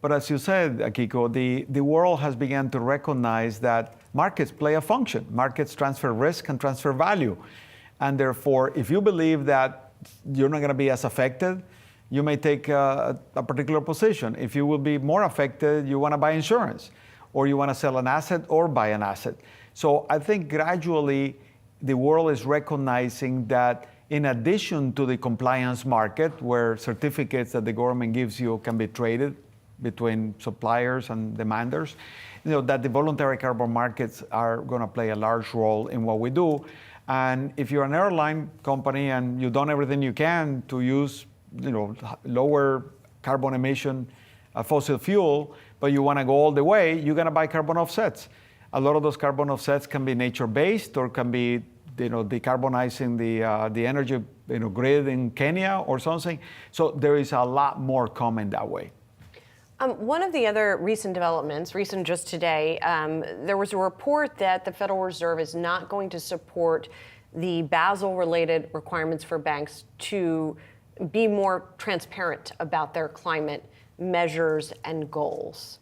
But as you said, Akiko, the world has begun to recognize that markets play a function. Markets transfer risk and transfer value. And therefore, if you believe that you're not going to be as affected, you may take a particular position. If you will be more affected, you want to buy insurance, or you want to sell an asset or buy an asset. So I think gradually, the world is recognizing that in addition to the compliance market, where certificates that the government gives you can be traded between suppliers and demanders, that the voluntary carbon markets are going to play a large role in what we do. And if you're an airline company and you've done everything you can to use, lower carbon emission fossil fuel, but you want to go all the way, you're going to buy carbon offsets. A lot of those carbon offsets can be nature-based or can be decarbonizing the energy grid in Kenya or something. So there is a lot more coming that way. One of the other recent developments, recent just today, there was a report that the Federal Reserve is not going to support the Basel-related requirements for banks to be more transparent about their climate measures and goals.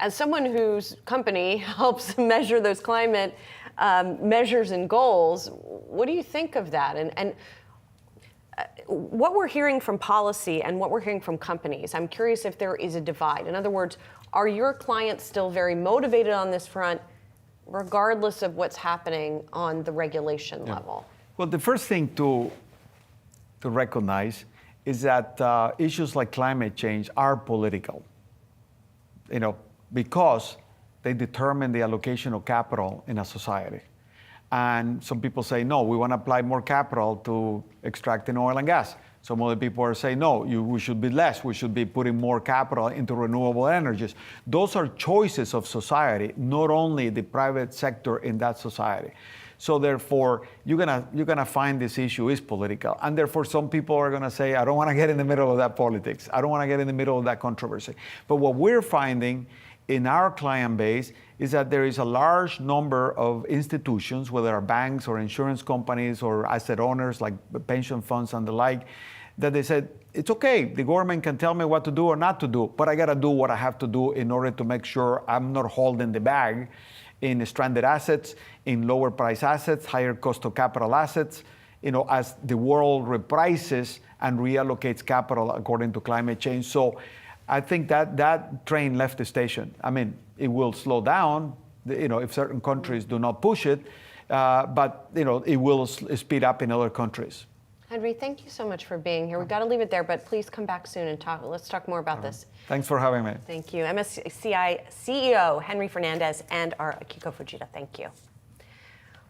As someone whose company helps measure those climate measures and goals, what do you think of that? And what we're hearing from policy and what we're hearing from companies, I'm curious if there is a divide. In other words, are your clients still very motivated on this front, regardless of what's happening on the regulation level? Well, the first thing to recognize is that issues like climate change are political, because they determine the allocation of capital in a society. And some people say, no, we want to apply more capital to extracting oil and gas. Some other people are saying, no, we should be less. We should be putting more capital into renewable energies. Those are choices of society, not only the private sector in that society. So therefore, you're gonna find this issue is political. And therefore, some people are gonna say, I don't want to get in the middle of that politics. I don't want to get in the middle of that controversy. But what we're finding in our client base is that there is a large number of institutions, whether are banks or insurance companies or asset owners like pension funds and the like, that they said, it's okay, the government can tell me what to do or not to do, but I gotta do what I have to do in order to make sure I'm not holding the bag in stranded assets, in lower price assets, higher cost of capital assets, as the world reprices and reallocates capital according to climate change. So I think that train left the station. I mean, it will slow down, if certain countries do not push it, but it will speed up in other countries. Henry, thank you so much for being here. We've got to leave it there, but please come back soon and let's talk more about this. Thanks for having me. Thank you. MSCI CEO Henry Fernandez and our Akiko Fujita. Thank you.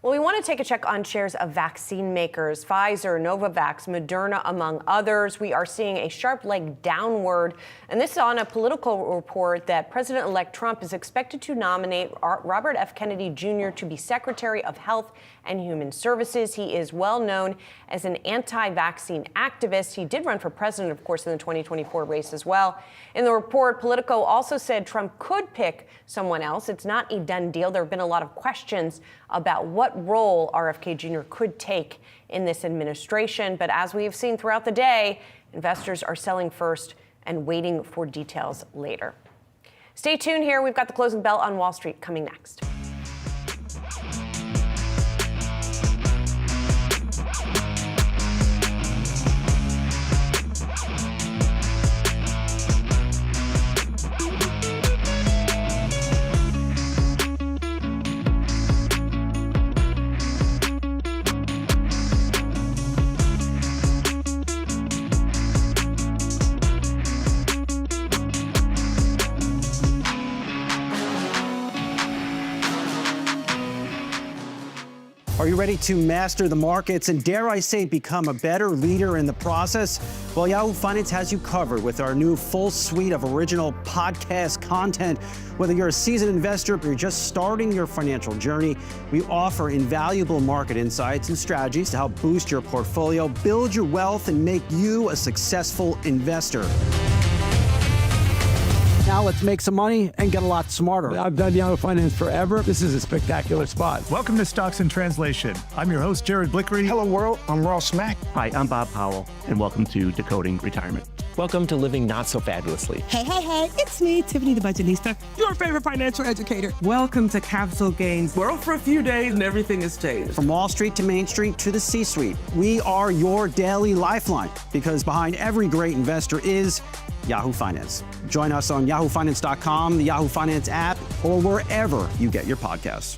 Well, we want to take a check on shares of vaccine makers, Pfizer, Novavax, Moderna, among others. We are seeing a sharp leg downward, and this is on a political report that President-elect Trump is expected to nominate Robert F. Kennedy Jr. to be Secretary of Health and Human Services. He is well known as an anti-vaccine activist. He did run for president, of course, in the 2024 race as well. In the report, Politico also said Trump could pick someone else. It's not a done deal. There have been a lot of questions about what role RFK Jr. could take in this administration. But as we have seen throughout the day, investors are selling first and waiting for details later. Stay tuned here. We've got the closing bell on Wall Street coming next. Are you ready to master the markets and, dare I say, become a better leader in the process? Well, Yahoo Finance has you covered with our new full suite of original podcast content. Whether you're a seasoned investor or you're just starting your financial journey, we offer invaluable market insights and strategies to help boost your portfolio, build your wealth, and make you a successful investor. Now let's make some money and get a lot smarter. I've done Yahoo Finance forever. This is a spectacular spot. Welcome to Stocks in Translation. I'm your host, Jared Blickery. Hello, world. I'm Ross Mack. Hi, I'm Bob Powell, and welcome to Decoding Retirement. Welcome to Living Not So Fabulously. Hey, it's me, Tiffany the Budgetnista, your favorite financial educator. Welcome to Capital Gains World for a few days and everything has changed. From Wall Street to Main Street to the C-suite, we are your daily lifeline because behind every great investor is Yahoo Finance. Join us on yahoofinance.com, the Yahoo Finance app, or wherever you get your podcasts.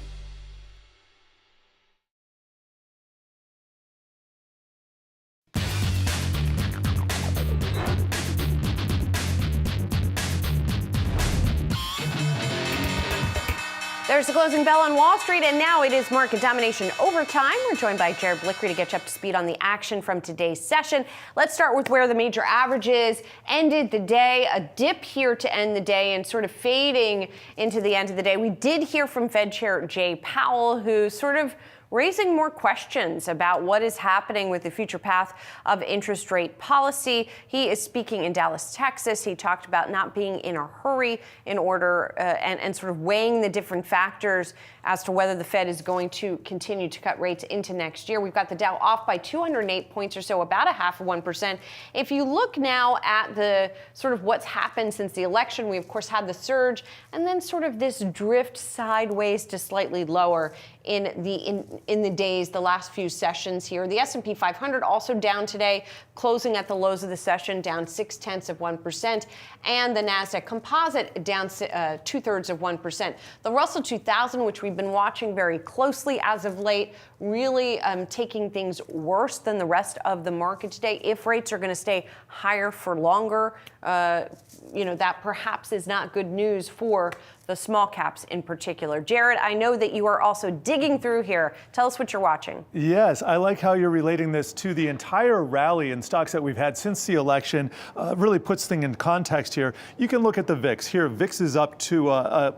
There's the closing bell on Wall Street, and now it is market domination overtime. We're joined by Jared Blickery to get you up to speed on the action from today's session. Let's start with where the major averages ended the day. A dip here to end the day and sort of fading into the end of the day. We did hear from Fed Chair Jay Powell, who sort of raising more questions about what is happening with the future path of interest rate policy. He is speaking in Dallas, Texas. He talked about not being in a hurry in order and sort of weighing the different factors as to whether the Fed is going to continue to cut rates into next year. We've got the Dow off by 208 points or so, about 0.5%. If you look now at the sort of what's happened since the election, we of course had the surge and then sort of this drift sideways to slightly lower in the days, the last few sessions here. The S&P 500 also down today, closing at the lows of the session, down 0.6%, and the Nasdaq Composite down 0.2%. The Russell 2000, which we've been watching very closely as of late, really taking things worse than the rest of the market today. If rates are going to stay higher for longer, that perhaps is not good news for the small caps in particular. Jared, I know that you are also digging through here. Tell us what you're watching. Yes, I like how you're relating this to the entire rally in stocks that we've had since the election. Really puts things in context here. You can look at the VIX. Here, VIX is up to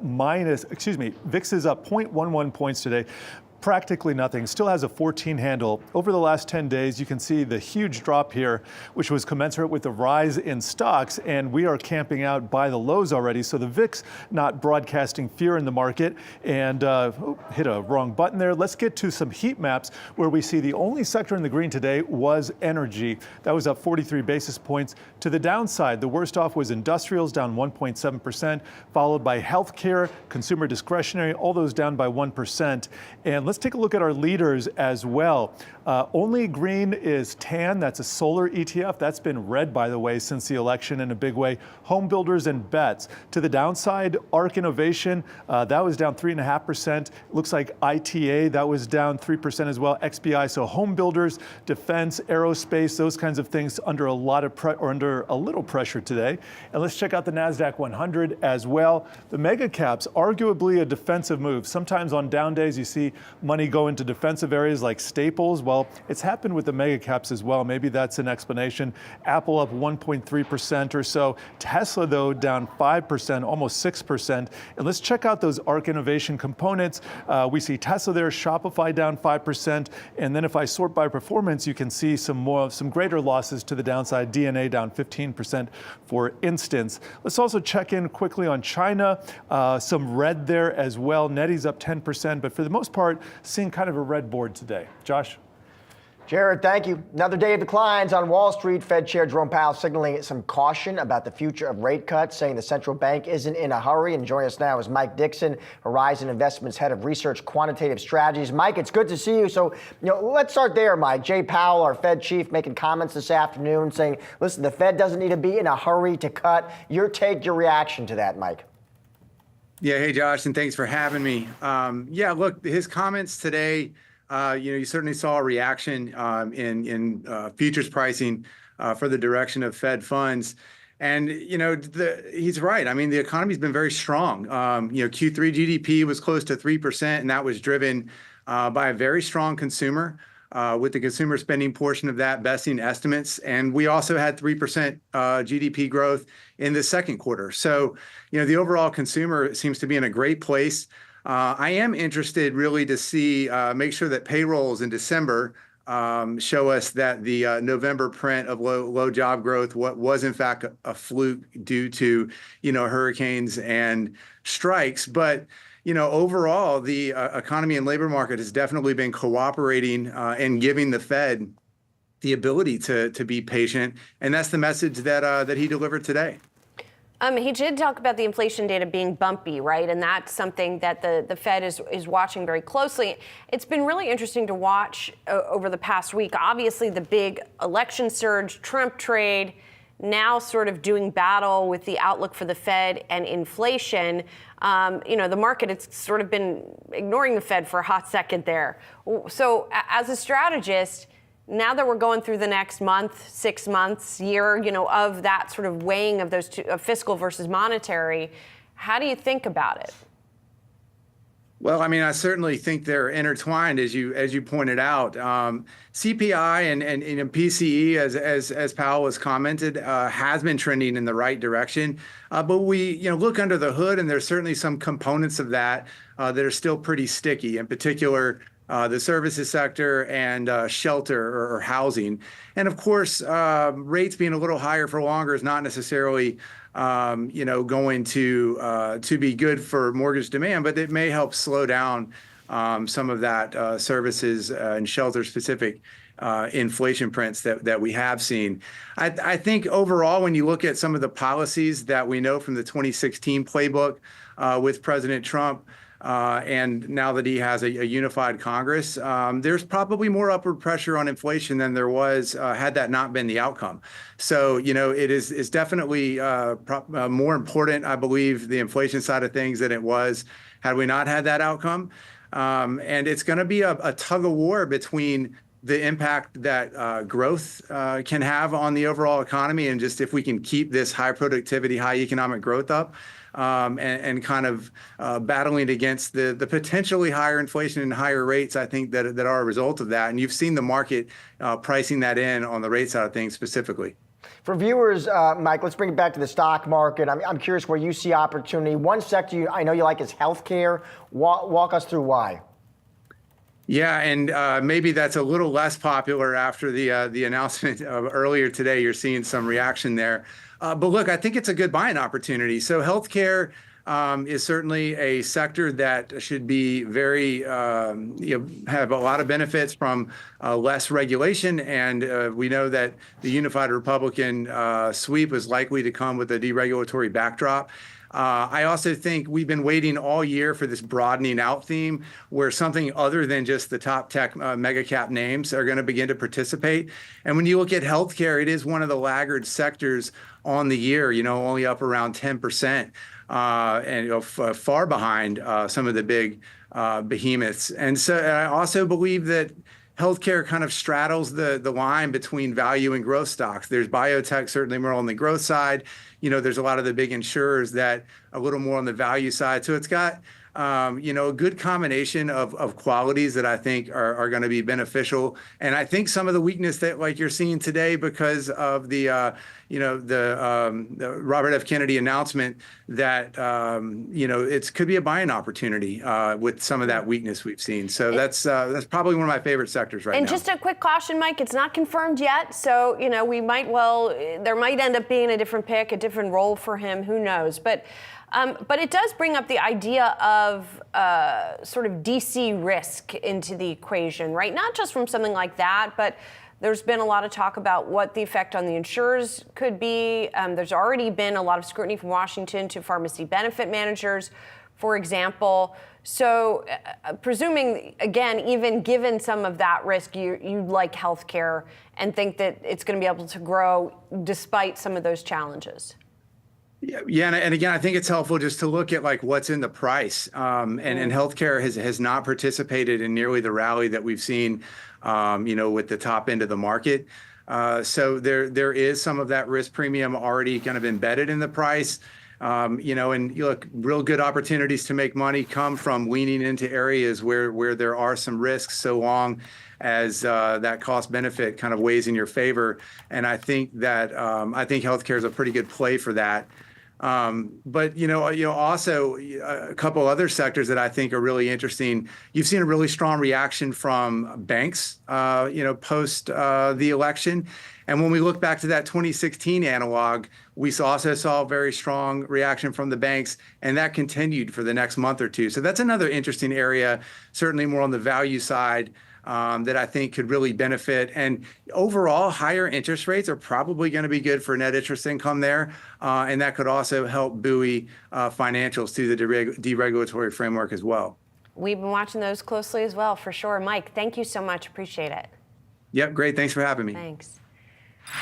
VIX is up 0.11 points today. Practically nothing, still has a 14 handle. Over the last 10 days, you can see the huge drop here, which was commensurate with the rise in stocks, and we are camping out by the lows already. So the VIX not broadcasting fear in the market, and hit a wrong button there. Let's get to some heat maps where we see the only sector in the green today was energy. That was up 43 basis points. To the downside, the worst off was industrials, down 1.7%, followed by healthcare, consumer discretionary, all those down by 1%. And let's take a look at our leaders as well. Only green is TAN. That's a solar ETF. That's been red, by the way, since the election in a big way. Home builders and bets. To the downside, ARC Innovation, that was down 3.5%. Looks like ITA, that was down 3% as well. XBI, so home builders, defense, aerospace, those kinds of things under a little pressure today. And let's check out the Nasdaq 100 as well. The mega caps, arguably a defensive move. Sometimes on down days you see money go into defensive areas like staples. Well, it's happened with the mega caps as well. Maybe that's an explanation. Apple up 1.3% or so. Tesla, though, down 5%, almost 6%. And let's check out those ARC Innovation components. We see Tesla there, Shopify down 5%. And then if I sort by performance, you can see some greater losses to the downside. DNA down 15%, for instance. Let's also check in quickly on China. Some red there as well. Netty's up 10%, but for the most part, seeing kind of a red board today. Josh? Jared, thank you. Another day of declines on Wall Street. Fed Chair Jerome Powell signaling some caution about the future of rate cuts, saying the central bank isn't in a hurry. And joining us now is Mike Dixon, Horizon Investments Head of Research Quantitative Strategies. Mike, it's good to see you. So, let's start there, Mike. Jay Powell, our Fed chief, making comments this afternoon saying, listen, the Fed doesn't need to be in a hurry to cut. Your take, your reaction to that, Mike. Yeah, hey, Josh, and thanks for having me. Yeah, look, his comments today, you certainly saw a reaction in futures pricing for the direction of Fed funds. And, he's right. I mean, the economy's been very strong. Q3 GDP was close to 3%, and that was driven by a very strong consumer, with the consumer spending portion of that besting estimates. And we also had 3% GDP growth in the second quarter. So, the overall consumer seems to be in a great place. I am interested really to see, make sure that payrolls in December show us that the November print of low job growth was in fact a fluke due to, hurricanes and strikes. But, overall, the economy and labor market has definitely been cooperating and giving the Fed the ability to be patient. And that's the message that he delivered today. He did talk about the inflation data being bumpy, right? And that's something that the Fed is watching very closely. It's been really interesting to watch over the past week. Obviously, the big election surge, Trump trade, now sort of doing battle with the outlook for the Fed and inflation. The market has sort of been ignoring the Fed for a hot second there. So as a strategist, now that we're going through the next month, 6 months, year, of that sort of weighing of those two, of fiscal versus monetary, how do you think about it? Well, I mean, I certainly think they're intertwined, as you pointed out. CPI and PCE, as Powell has commented, has been trending in the right direction. But we look under the hood, and there's certainly some components of that that are still pretty sticky. In particular, the services sector and shelter or housing. And of course, rates being a little higher for longer is not necessarily going to be good for mortgage demand, but it may help slow down some of that services and shelter specific inflation prints that we have seen. I think overall, when you look at some of the policies that we know from the 2016 playbook with President Trump, and now that he has a unified Congress, there's probably more upward pressure on inflation than there was had that not been the outcome. So, it is definitely more important, I believe, the inflation side of things than it was had we not had that outcome. And it's going to be a tug of war between the impact that growth can have on the overall economy, and just if we can keep this high productivity, high economic growth up, and kind of battling against the potentially higher inflation and higher rates, I think that are a result of that. And you've seen the market pricing that in on the rate side of things specifically. For viewers, Mike, let's bring it back to the stock market. I'm curious where you see opportunity. One sector I know you like is healthcare. Walk us through why. Yeah, and maybe that's a little less popular after the announcement of earlier today. You're seeing some reaction there. But look, I think it's a good buying opportunity. So healthcare is certainly a sector that should be very, have a lot of benefits from less regulation. And we know that the unified Republican sweep is likely to come with a deregulatory backdrop. I also think we've been waiting all year for this broadening out theme where something other than just the top tech mega cap names are going to begin to participate. And when you look at healthcare, it is one of the laggard sectors on the year, only up around 10%, and far behind some of the big behemoths. And so I also believe that healthcare kind of straddles the line between value and growth stocks. There's biotech, certainly more on the growth side. There's a lot of the big insurers that a little more on the value side. So it's got a good combination of qualities that I think are going to be beneficial. And I think some of the weakness that like you're seeing today because of the Robert F. Kennedy announcement that, it could be a buying opportunity with some of that weakness we've seen. So that's probably one of my favorite sectors right now. And just a quick caution, Mike, it's not confirmed yet. So, there might end up being a different pick, a different role for him. Who knows? But it does bring up the idea of sort of DC risk into the equation, right? Not just from something like that, but there's been a lot of talk about what the effect on the insurers could be. There's already been a lot of scrutiny from Washington to pharmacy benefit managers, for example. So presuming, again, even given some of that risk, you like healthcare and think that it's going to be able to grow despite some of those challenges. Yeah, and again, I think it's helpful just to look at like what's in the price. And healthcare has not participated in nearly the rally that we've seen, with the top end of the market. So there is some of that risk premium already kind of embedded in the price. And you look, real good opportunities to make money come from leaning into areas where there are some risks, so long as that cost benefit kind of weighs in your favor. And I think that healthcare is a pretty good play for that. But also a couple other sectors that I think are really interesting. You've seen a really strong reaction from banks, post the election. And when we look back to that 2016 analog, we also saw a very strong reaction from the banks, and that continued for the next month or two. So that's another interesting area, certainly more on the value side, that I think could really benefit. And overall, higher interest rates are probably going to be good for net interest income there. And that could also help buoy financials through the deregulatory framework as well. We've been watching those closely as well, for sure. Mike, thank you so much. Appreciate it. Yep, great. Thanks for having me. Thanks.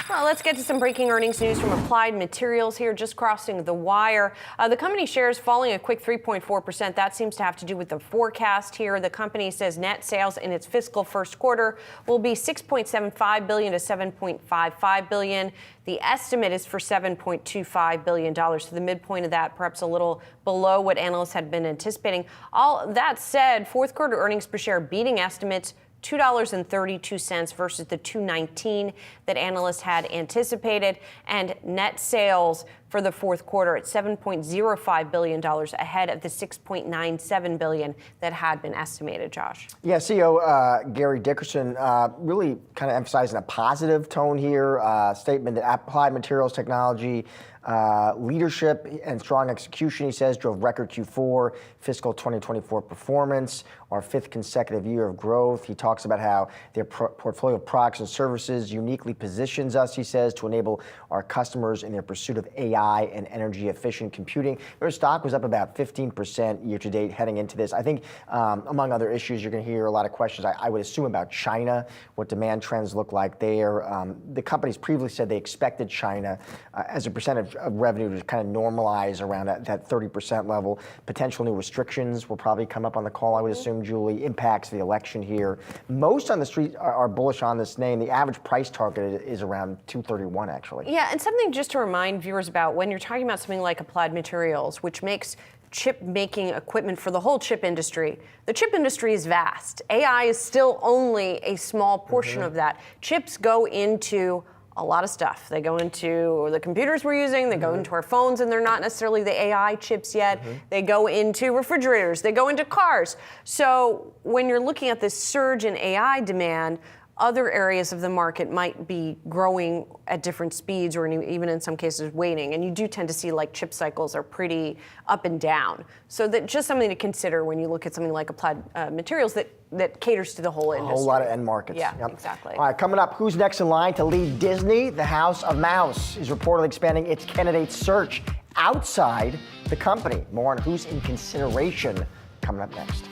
Well, let's get to some breaking earnings news from Applied Materials here, just crossing the wire. The company shares falling a quick 3.4%. That seems to have to do with the forecast here. The company says net sales in its fiscal first quarter will be $6.75 billion to $7.55 billion. The estimate is for $7.25 billion. So the midpoint of that, perhaps a little below what analysts had been anticipating. All that said, fourth quarter earnings per share beating estimates, $2.32 versus the $2.19 that analysts had anticipated, and net sales for the fourth quarter at $7.05 billion, ahead of the $6.97 billion that had been estimated. Josh. Yeah, CEO Gary Dickerson really kind of emphasizing a positive tone here. Statement that Applied Materials Technology leadership and strong execution, he says, drove record Q4 fiscal 2024 performance, our fifth consecutive year of growth. He talks about how their portfolio of products and services uniquely positions us, he says, to enable our customers in their pursuit of AI and energy efficient computing. Their stock was up about 15% year to date heading into this. I think among other issues, you're going to hear a lot of questions, I would assume, about China, what demand trends look like there. The companies previously said they expected China as a percentage of revenue to kind of normalize around that 30% level. Potential new restrictions will probably come up on the call, I would assume, Julie. Impacts the election here. Most on the street are bullish on this name. The average price target is around $231, actually. Yeah, and something just to remind viewers about, when you're talking about something like Applied Materials, which makes chip making equipment for the whole chip industry, the chip industry is vast. AI is still only a small portion of that. Chips go into a lot of stuff. They go into the computers we're using, they go into our phones, and they're not necessarily the AI chips yet. They go into refrigerators, they go into cars. So when you're looking at this surge in AI demand, other areas of the market might be growing at different speeds, or even in some cases waiting. And you do tend to see like chip cycles are pretty up and down. So that's just something to consider when you look at something like Applied Materials that caters to the whole industry. A whole lot of end markets. Yeah, exactly. All right, coming up, who's next in line to lead Disney? The House of Mouse is reportedly expanding its candidate search outside the company. More on who's in consideration coming up next.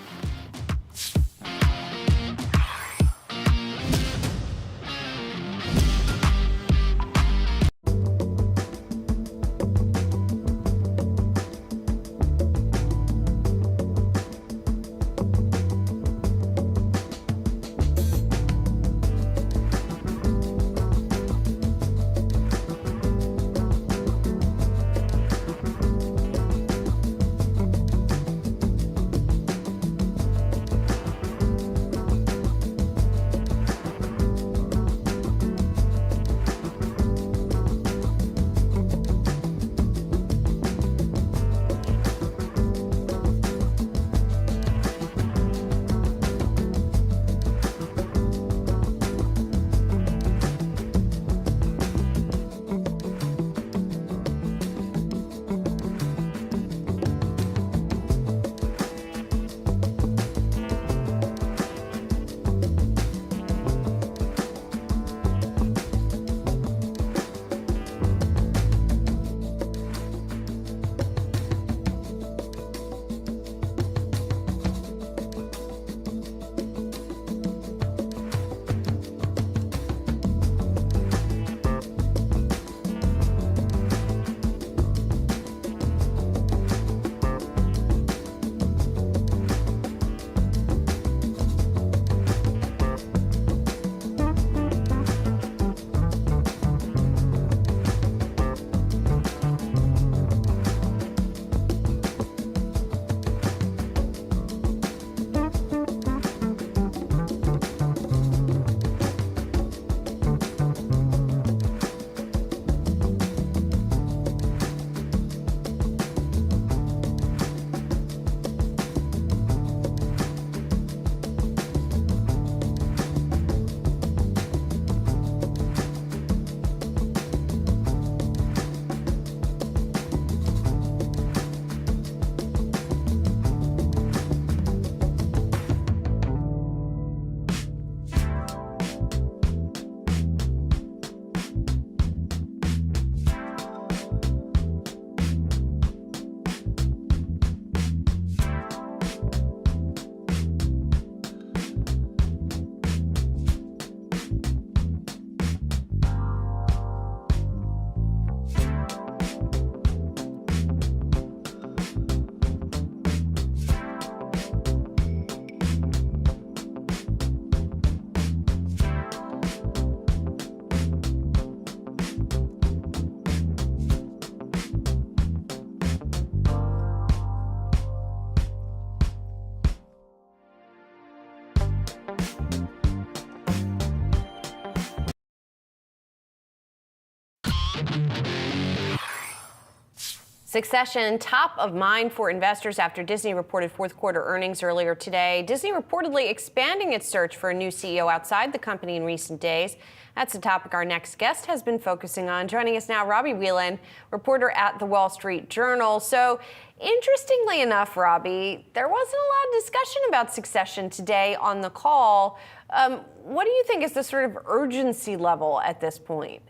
Succession, top of mind for investors after Disney reported fourth quarter earnings earlier today. Disney reportedly expanding its search for a new CEO outside the company in recent days. That's the topic our next guest has been focusing on. Joining us now, Robbie Whelan, reporter at the Wall Street Journal. So, interestingly enough, Robbie, there wasn't a lot of discussion about succession today on the call. What do you think is the sort of urgency level at this point?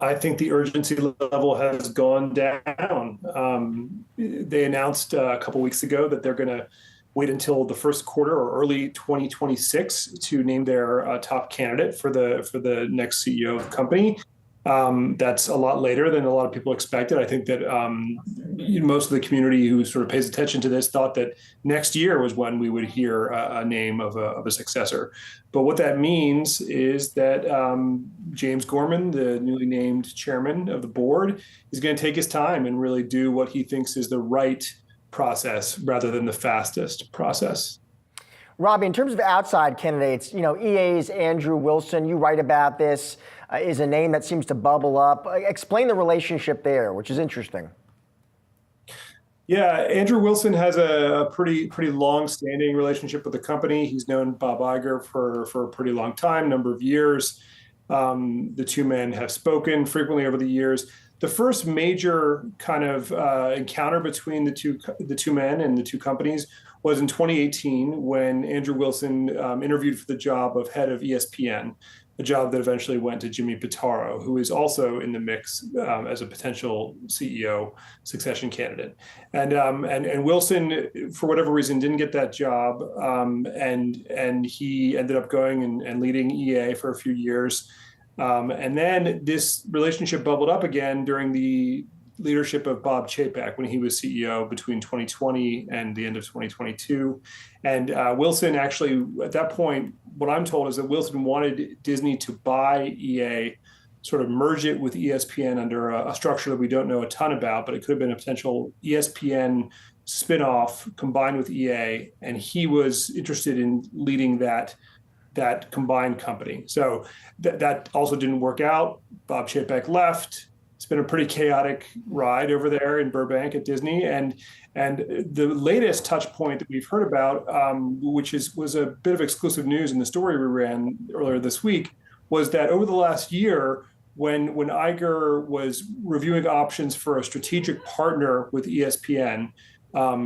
I think the urgency level has gone down. They announced a couple weeks ago that they're going to wait until the first quarter or early 2026 to name their top candidate for the next CEO of the company. That's a lot later than a lot of people expected. I think that most of the community who sort of pays attention to this thought that next year was when we would hear a name of a successor. But what that means is that James Gorman, the newly named chairman of the board, is going to take his time and really do what he thinks is the right process rather than the fastest process. Robbie, in terms of outside candidates, EA's Andrew Wilson, you write about this, is a name that seems to bubble up. Explain the relationship there, which is interesting. Yeah, Andrew Wilson has a pretty long-standing relationship with the company. He's known Bob Iger for a pretty long time, number of years. The two men have spoken frequently over the years. The first major kind of encounter between the two men and the two companies was in 2018 when Andrew Wilson interviewed for the job of head of ESPN, a job that eventually went to Jimmy Pitaro, who is also in the mix as a potential CEO succession candidate. And Wilson, for whatever reason, didn't get that job, and he ended up going and leading EA for a few years. And then this relationship bubbled up again during the leadership of Bob Chapek when he was CEO between 2020 and the end of 2022. And Wilson actually, at that point, what I'm told is that Wilson wanted Disney to buy EA, sort of merge it with ESPN under a structure that we don't know a ton about, but it could have been a potential ESPN spinoff combined with EA. And he was interested in leading that combined company. So that also didn't work out. Bob Chapek left. It's been a pretty chaotic ride over there in Burbank at Disney. And the latest touch point that we've heard about, which was a bit of exclusive news in the story we ran earlier this week, was that over the last year, when Iger was reviewing options for a strategic partner with ESPN,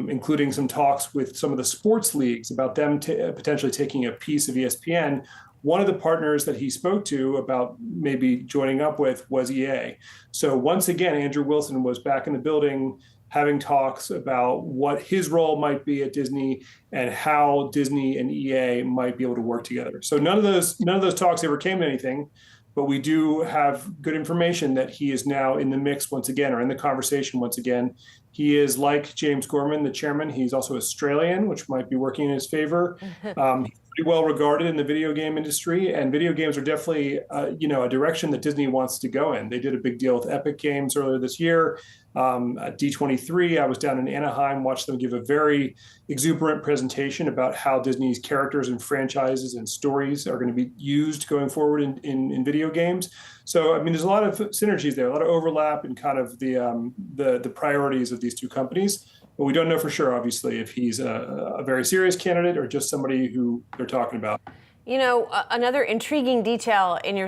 including some talks with some of the sports leagues about them potentially taking a piece of ESPN, one of the partners that he spoke to about maybe joining up with was EA. So once again, Andrew Wilson was back in the building having talks about what his role might be at Disney and how Disney and EA might be able to work together. So none of those talks ever came to anything, but we do have good information that he is now in the mix once again, or in the conversation once again. He is like James Gorman, the chairman. He's also Australian, which might be working in his favor. He's pretty well regarded in the video game industry, and video games are definitely, a direction that Disney wants to go in. They did a big deal with Epic Games earlier this year. At D23, I was down in Anaheim, watched them give a very exuberant presentation about how Disney's characters and franchises and stories are going to be used going forward in video games. So, I mean, there's a lot of synergies there, a lot of overlap in kind of the priorities of these two companies. But we don't know for sure, obviously, if he's a very serious candidate or just somebody who they're talking about. Another intriguing detail in your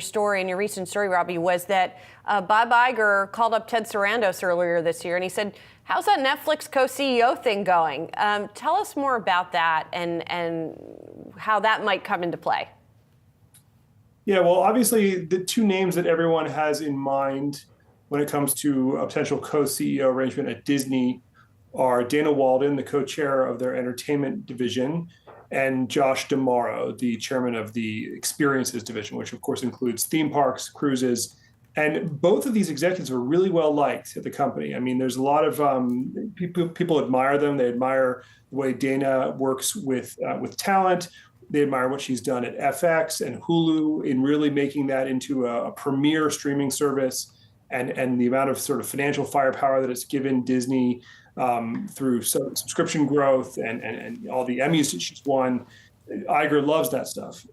recent story, Robbie, was that Bob Iger called up Ted Sarandos earlier this year, and he said, "How's that Netflix co-CEO thing going?" Tell us more about that and how that might come into play. Yeah, well, obviously, the two names that everyone has in mind when it comes to a potential co-CEO arrangement at Disney are Dana Walden, the co-chair of their entertainment division, and Josh D'Amaro, the chairman of the experiences division, which of course includes theme parks, cruises. And both of these executives are really well liked at the company. I mean, there's a lot of people admire them. They admire the way Dana works with talent. They admire what she's done at FX and Hulu in really making that into a premier streaming service, and the amount of sort of financial firepower that it's given Disney through subscription growth and all the Emmys that she's won. Iger loves that stuff.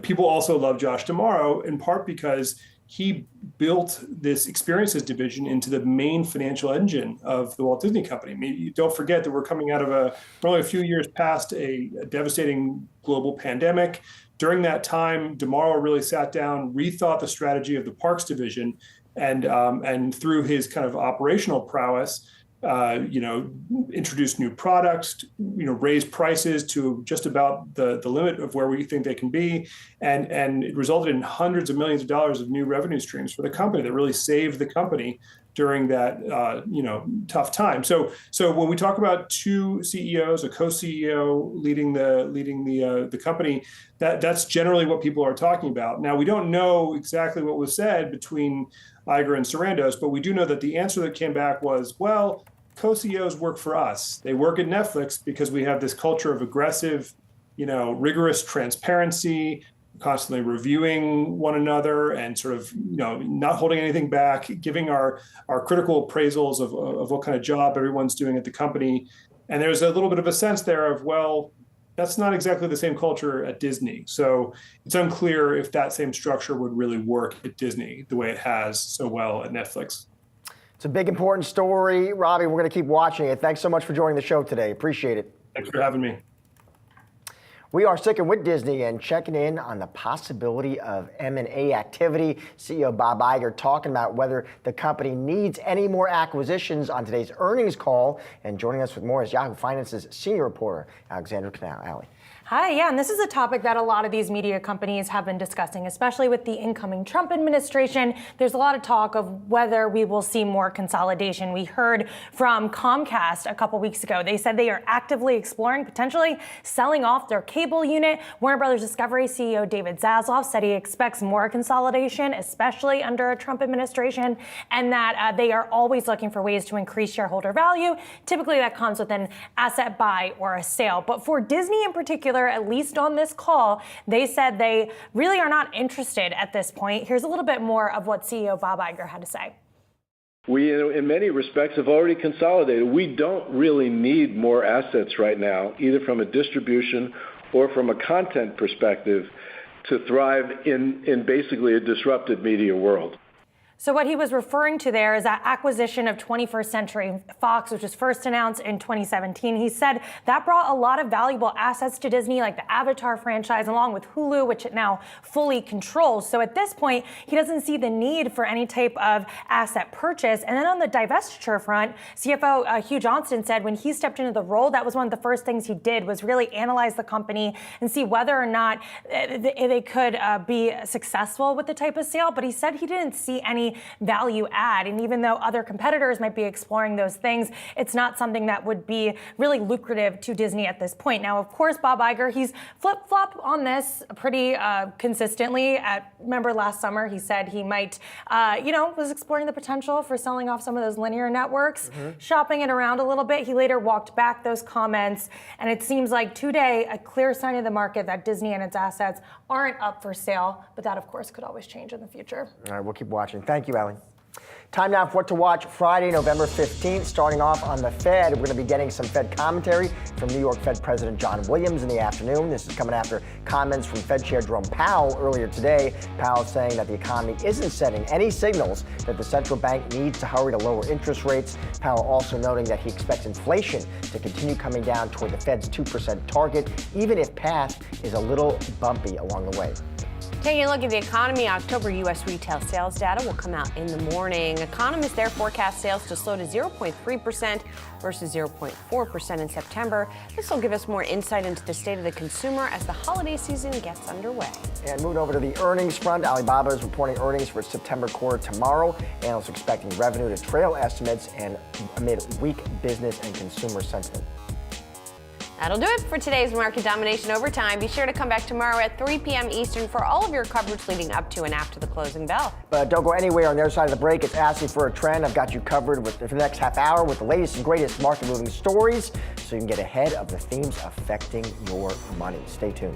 People also love Josh D'Amaro in part because he built this experiences division into the main financial engine of the Walt Disney Company. I mean, you don't forget that we're coming out of we're only a few years past a devastating global pandemic. During that time, DeMauro really sat down, rethought the strategy of the parks division, and through his kind of operational prowess, introduced new products, raised prices to just about the limit of where we think they can be. And it resulted in hundreds of millions of dollars of new revenue streams for the company that really saved the company during that, tough time. So when we talk about two CEOs, a co-CEO leading the company, that's generally what people are talking about. Now, we don't know exactly what was said between Iger and Sarandos, but we do know that the answer that came back was, well, co-CEOs work for us. They work at Netflix because we have this culture of aggressive, rigorous transparency, constantly reviewing one another and sort of, not holding anything back, giving our critical appraisals of what kind of job everyone's doing at the company. And there's a little bit of a sense there of, well, that's not exactly the same culture at Disney. So it's unclear if that same structure would really work at Disney the way it has so well at Netflix. It's a big, important story. Robbie, we're going to keep watching it. Thanks so much for joining the show today. Appreciate it. Thanks for having me. We are sticking with Disney and checking in on the possibility of M&A activity. CEO Bob Iger talking about whether the company needs any more acquisitions on today's earnings call. And joining us with more is Yahoo Finance's senior reporter, Alexandra Canal. Allie. Hi, yeah, and this is a topic that a lot of these media companies have been discussing, especially with the incoming Trump administration. There's a lot of talk of whether we will see more consolidation. We heard from Comcast a couple weeks ago. They said they are actively exploring potentially selling off their cable unit. Warner Brothers Discovery CEO David Zaslav said he expects more consolidation, especially under a Trump administration, and that they are always looking for ways to increase shareholder value. Typically, that comes with an asset buy or a sale. But for Disney in particular, at least on this call, they said they really are not interested at this point. Here's a little bit more of what CEO Bob Iger had to say. We, in many respects, have already consolidated. We don't really need more assets right now, either from a distribution or from a content perspective, to thrive in basically a disrupted media world. So what he was referring to there is that acquisition of 21st Century Fox, which was first announced in 2017. He said that brought a lot of valuable assets to Disney, like the Avatar franchise, along with Hulu, which it now fully controls. So at this point, he doesn't see the need for any type of asset purchase. And then on the divestiture front, CFO Hugh Johnston said when he stepped into the role, that was one of the first things he did was really analyze the company and see whether or not they could be successful with the type of sale. But he said he didn't see any value add. And even though other competitors might be exploring those things, it's not something that would be really lucrative to Disney at this point. Now, of course, Bob Iger, he's flip-flopped on this pretty consistently. Remember last summer, he said he might, was exploring the potential for selling off some of those linear networks, shopping it around a little bit. He later walked back those comments. And it seems like today, a clear sign of the market that Disney and its assets aren't up for sale. But that, of course, could always change in the future. All right, we'll keep watching. Thank you, Allie. Time now for what to watch Friday, November 15th. Starting off on the Fed, we're going to be getting some Fed commentary from New York Fed President John Williams in the afternoon. This is coming after comments from Fed Chair Jerome Powell earlier today. Powell saying that the economy isn't sending any signals that the central bank needs to hurry to lower interest rates. Powell also noting that he expects inflation to continue coming down toward the Fed's 2% target, even if path is a little bumpy along the way. Taking a look at the economy, October U.S. retail sales data will come out in the morning. Economists there forecast sales to slow to 0.3% versus 0.4% in September. This will give us more insight into the state of the consumer as the holiday season gets underway. And moving over to the earnings front, Alibaba is reporting earnings for its September quarter tomorrow. Analysts expecting revenue to trail estimates and amid weak business and consumer sentiment. That'll do it for today's Market Domination Overtime. Be sure to come back tomorrow at 3 p.m. Eastern for all of your coverage leading up to and after the closing bell. But don't go anywhere. On the other side of the break, it's asking for a trend. I've got you covered for the next half hour with the latest and greatest market-moving stories so you can get ahead of the themes affecting your money. Stay tuned.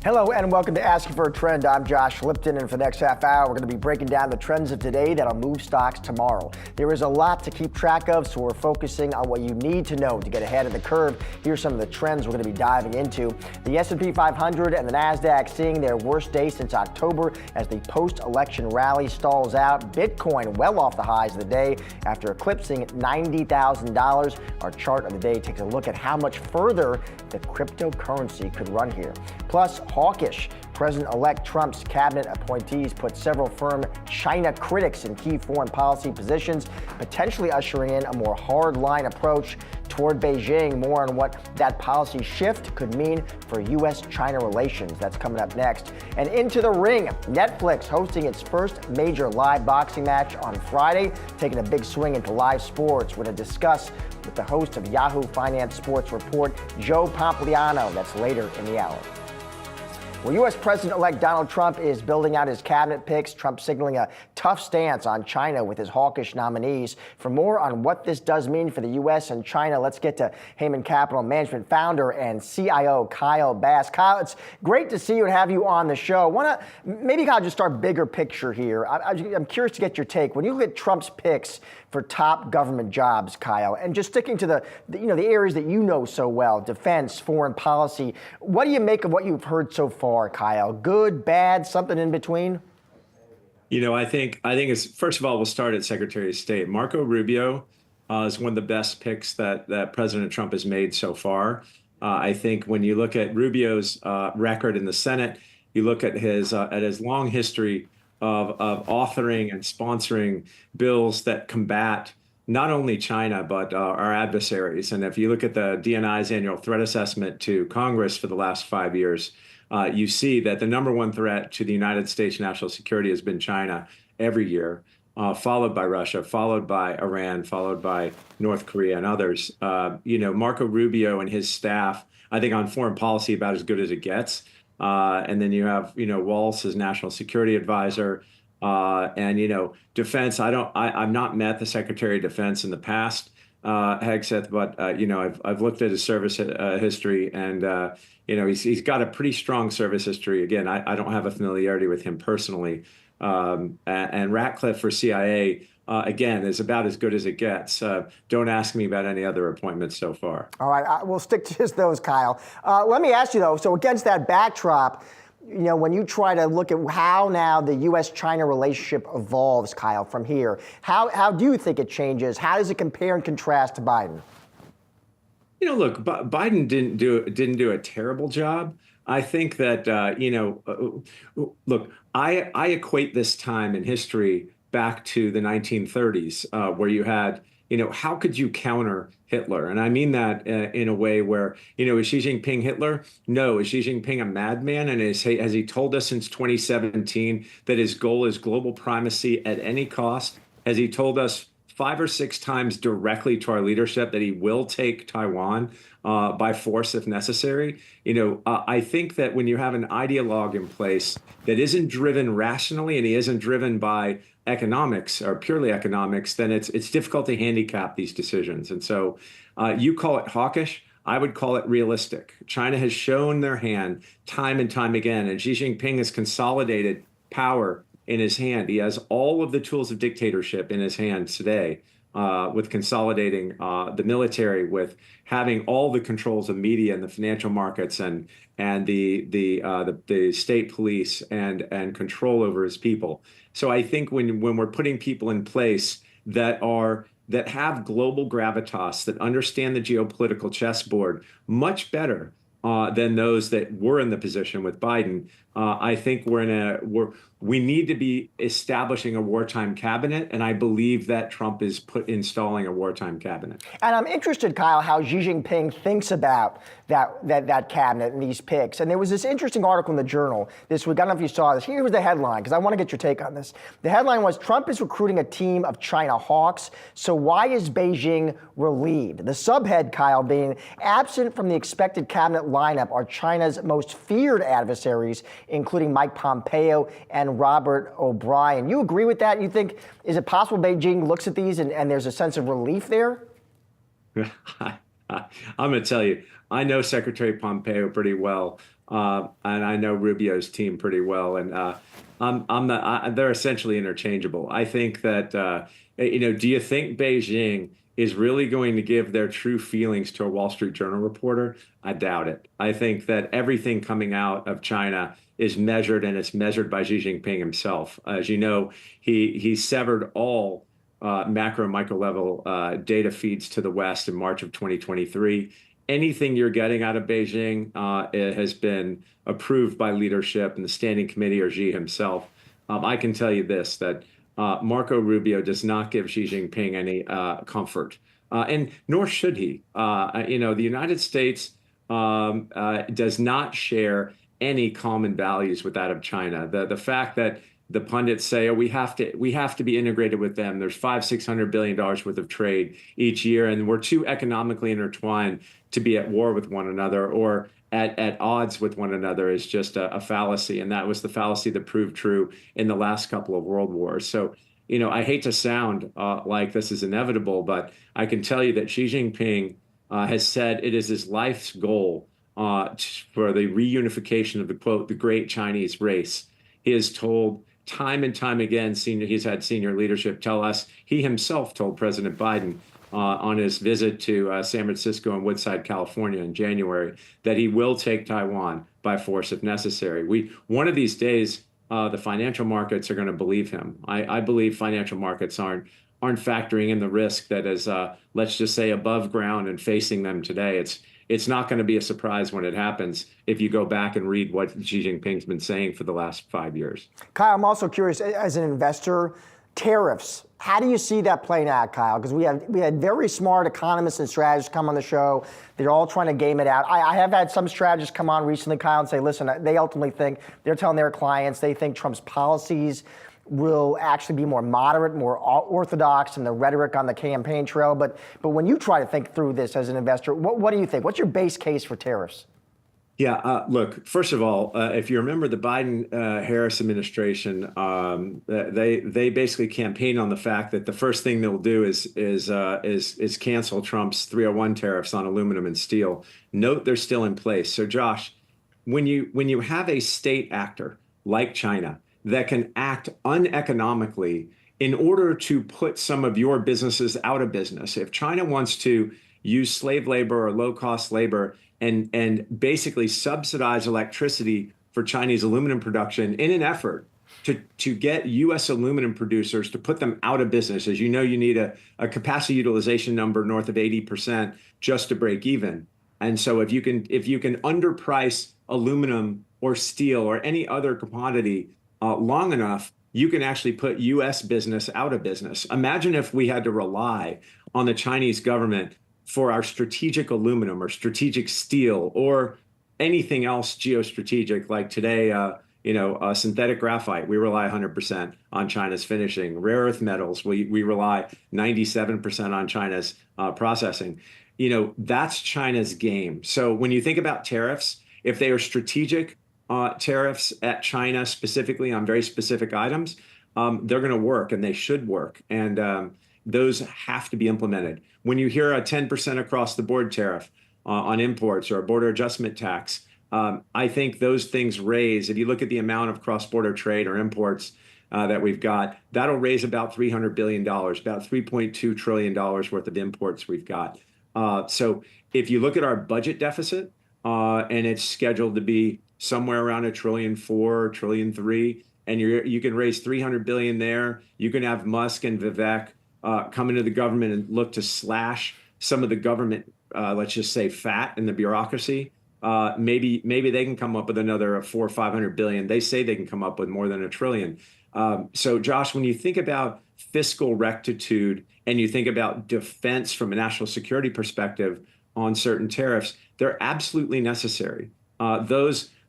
Hello and welcome to Asking for a Trend. I'm Josh Lipton, and for the next half hour, we're going to be breaking down the trends of today that'll move stocks tomorrow. There is a lot to keep track of, so we're focusing on what you need to know to get ahead of the curve. Here's some of the trends we're going to be diving into. The S&P 500 and the Nasdaq seeing their worst day since October as the post-election rally stalls out. Bitcoin well off the highs of the day after eclipsing $90,000. Our chart of the day takes a look at how much further the cryptocurrency could run here. Plus, hawkish. President-elect Trump's cabinet appointees put several firm China critics in key foreign policy positions, potentially ushering in a more hard-line approach toward Beijing. More on what that policy shift could mean for U.S.-China relations. That's coming up next. And into the ring, Netflix hosting its first major live boxing match on Friday, taking a big swing into live sports. We're going to discuss with the host of Yahoo Finance Sports Report, Joe Pompliano. That's later in the hour. Well, U.S. President-elect Donald Trump is building out his cabinet picks. Trump signaling a tough stance on China with his hawkish nominees. For more on what this does mean for the U.S. and China, let's get to Heyman Capital Management founder and CIO Kyle Bass. Kyle, it's great to see you and have you on the show. Maybe Kyle, just start bigger picture here. I'm curious to get your take. When you look at Trump's picks for top government jobs, Kyle, and just sticking to the areas that you know so well, defense, foreign policy, what do you make of what you've heard so far, Kyle? Good, bad, something in between? I think it's, first of all, we'll start at Secretary of State. Marco Rubio is one of the best picks that President Trump has made so far. I think when you look at Rubio's record in the Senate, you look at his long history of authoring and sponsoring bills that combat not only China, but our adversaries. And if you look at the DNI's annual threat assessment to Congress for the last 5 years, you see that the number one threat to the United States national security has been China every year, followed by Russia, followed by Iran, followed by North Korea and others. Marco Rubio and his staff, I think on foreign policy, about as good as it gets. And then you have, Walz as national security advisor, and defense. I've not met the Secretary of Defense in the past, Hegseth, but I've looked at his service history, and he's got a pretty strong service history. Again, I don't have a familiarity with him personally, and Ratcliffe for CIA. Again, is about as good as it gets. Don't ask me about any other appointments so far. All right, we'll stick to just those, Kyle. Let me ask you, though, so against that backdrop, when you try to look at how now the U.S.-China relationship evolves, Kyle, from here, how do you think it changes? How does it compare and contrast to Biden? Look, Biden didn't do a terrible job. I think that, look, I equate this time in history back to the 1930s, where you had, how could you counter Hitler? And I mean that in a way where, is Xi Jinping Hitler? No. Is Xi Jinping a madman? And has he told us since 2017 that his goal is global primacy at any cost? Has he told us 5 or 6 times directly to our leadership that he will take Taiwan by force if necessary? I think that when you have an ideologue in place that isn't driven rationally and he isn't driven by economics or purely economics, then it's difficult to handicap these decisions. And so you call it hawkish. I would call it realistic. China has shown their hand time and time again, and Xi Jinping has consolidated power in his hand. He has all of the tools of dictatorship in his hands today, with consolidating the military, with having all the controls of media and the financial markets and the state police and control over his people. So I think when we're putting people in place that have global gravitas, that understand the geopolitical chessboard much better than those that were in the position with Biden, I think we need to be establishing a wartime cabinet, and I believe that Trump is installing a wartime cabinet. And I'm interested, Kyle, how Xi Jinping thinks about that cabinet and these picks. And there was this interesting article in the Journal this week. I don't know if you saw this. Here was the headline, because I want to get your take on this. The headline was, Trump is recruiting a team of China hawks, so why is Beijing relieved? The subhead, Kyle, being, absent from the expected cabinet lineup are China's most feared adversaries, including Mike Pompeo and Robert O'Brien. You agree with that? You think, is it possible Beijing looks at these and there's a sense of relief there? I'm going to tell you, I know Secretary Pompeo pretty well. and I know Rubio's team pretty well, and they're essentially interchangeable. I think that, do you think Beijing is really going to give their true feelings to a Wall Street Journal reporter? I doubt it. I think that everything coming out of China is measured, and it's measured by Xi Jinping himself. As you know, he severed all macro and micro level data feeds to the West in March of 2023. Anything you're getting out of Beijing it has been approved by leadership and the Standing Committee or Xi himself. I can tell you this, that Marco Rubio does not give Xi Jinping any comfort, and nor should he. The United States does not share any common values with that of China. The fact that the pundits say, oh, we have to be integrated with them. There's $500-600 billion worth of trade each year, and we're too economically intertwined to be at war with one another or at odds with one another is just a fallacy. And that was the fallacy that proved true in the last couple of world wars. So, I hate to sound like this is inevitable, but I can tell you that Xi Jinping has said it is his life's goal for the reunification of the, quote, the great Chinese race. He has told time and time again, he's had senior leadership tell us, he himself told President Biden on his visit to San Francisco and Woodside, California in January, that he will take Taiwan by force if necessary. One of these days, the financial markets are going to believe him. I believe financial markets aren't factoring in the risk that is, let's just say, above ground and facing them today. It's not going to be a surprise when it happens if you go back and read what Xi Jinping's been saying for the last 5 years. Kyle, I'm also curious, as an investor, tariffs, how do you see that playing out, Kyle? Because we had very smart economists and strategists come on the show. They're all trying to game it out. I have had some strategists come on recently, Kyle, and say, listen, they ultimately think, they're telling their clients, they think Trump's policies will actually be more moderate, more orthodox in the rhetoric on the campaign trail. But when you try to think through this as an investor, what do you think? What's your base case for tariffs? Yeah, look, first of all, if you remember the Biden-Harris administration, they basically campaigned on the fact that the first thing they'll do is cancel Trump's 301 tariffs on aluminum and steel. Note they're still in place. So, Josh, when you have a state actor like China that can act uneconomically in order to put some of your businesses out of business, if China wants to use slave labor or low-cost labor and basically subsidize electricity for Chinese aluminum production in an effort to get U.S. aluminum producers to put them out of business. As you know, you need a capacity utilization number north of 80% just to break even. And so if you can underprice aluminum or steel or any other commodity long enough, you can actually put U.S. business out of business. Imagine if we had to rely on the Chinese government for our strategic aluminum or strategic steel or anything else geostrategic, like today, synthetic graphite. We rely 100% on China's finishing. Rare earth metals, we rely 97% on China's processing. That's China's game. So when you think about tariffs, if they are strategic tariffs at China specifically on very specific items, they're going to work, and they should work. And those have to be implemented. When you hear a 10% across the board tariff on imports or a border adjustment tax, I think those things raise, if you look at the amount of cross-border trade or imports that we've got, that'll raise about $300 billion, about $3.2 trillion worth of imports we've got. So if you look at our budget deficit, and it's scheduled to be somewhere around $1.4 trillion, $1.3 trillion, and you can raise $300 billion there. You can have Musk and Vivek come into the government and look to slash some of the government, let's just say, fat in the bureaucracy. Maybe they can come up with another $400 or $500 billion. They say they can come up with more than $1 trillion. So, Josh, when you think about fiscal rectitude and you think about defense from a national security perspective on certain tariffs, they're absolutely necessary.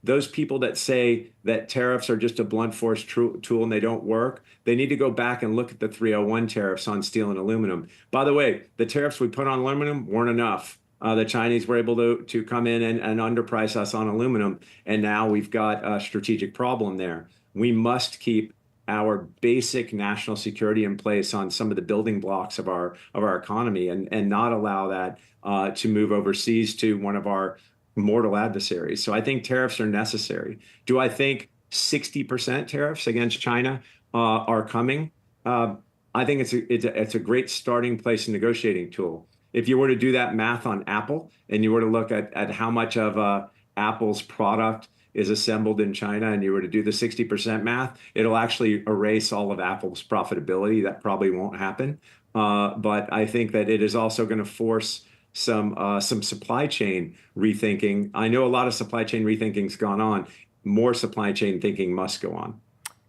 Those people that say that tariffs are just a blunt force tool and they don't work, they need to go back and look at the 301 tariffs on steel and aluminum. By the way, the tariffs we put on aluminum weren't enough. The Chinese were able to come in and underprice us on aluminum, and now we've got a strategic problem there. We must keep our basic national security in place on some of the building blocks of our economy and not allow that to move overseas to one of our mortal adversaries. So I think tariffs are necessary. Do I think 60% tariffs against China are coming? I think it's a great starting place and negotiating tool. If you were to do that math on Apple and you were to look at how much of Apple's product is assembled in China and you were to do the 60% math, it'll actually erase all of Apple's profitability. That probably won't happen. But I think that it is also going to force some supply chain rethinking. I know a lot of supply chain rethinking's gone on. More supply chain thinking must go on.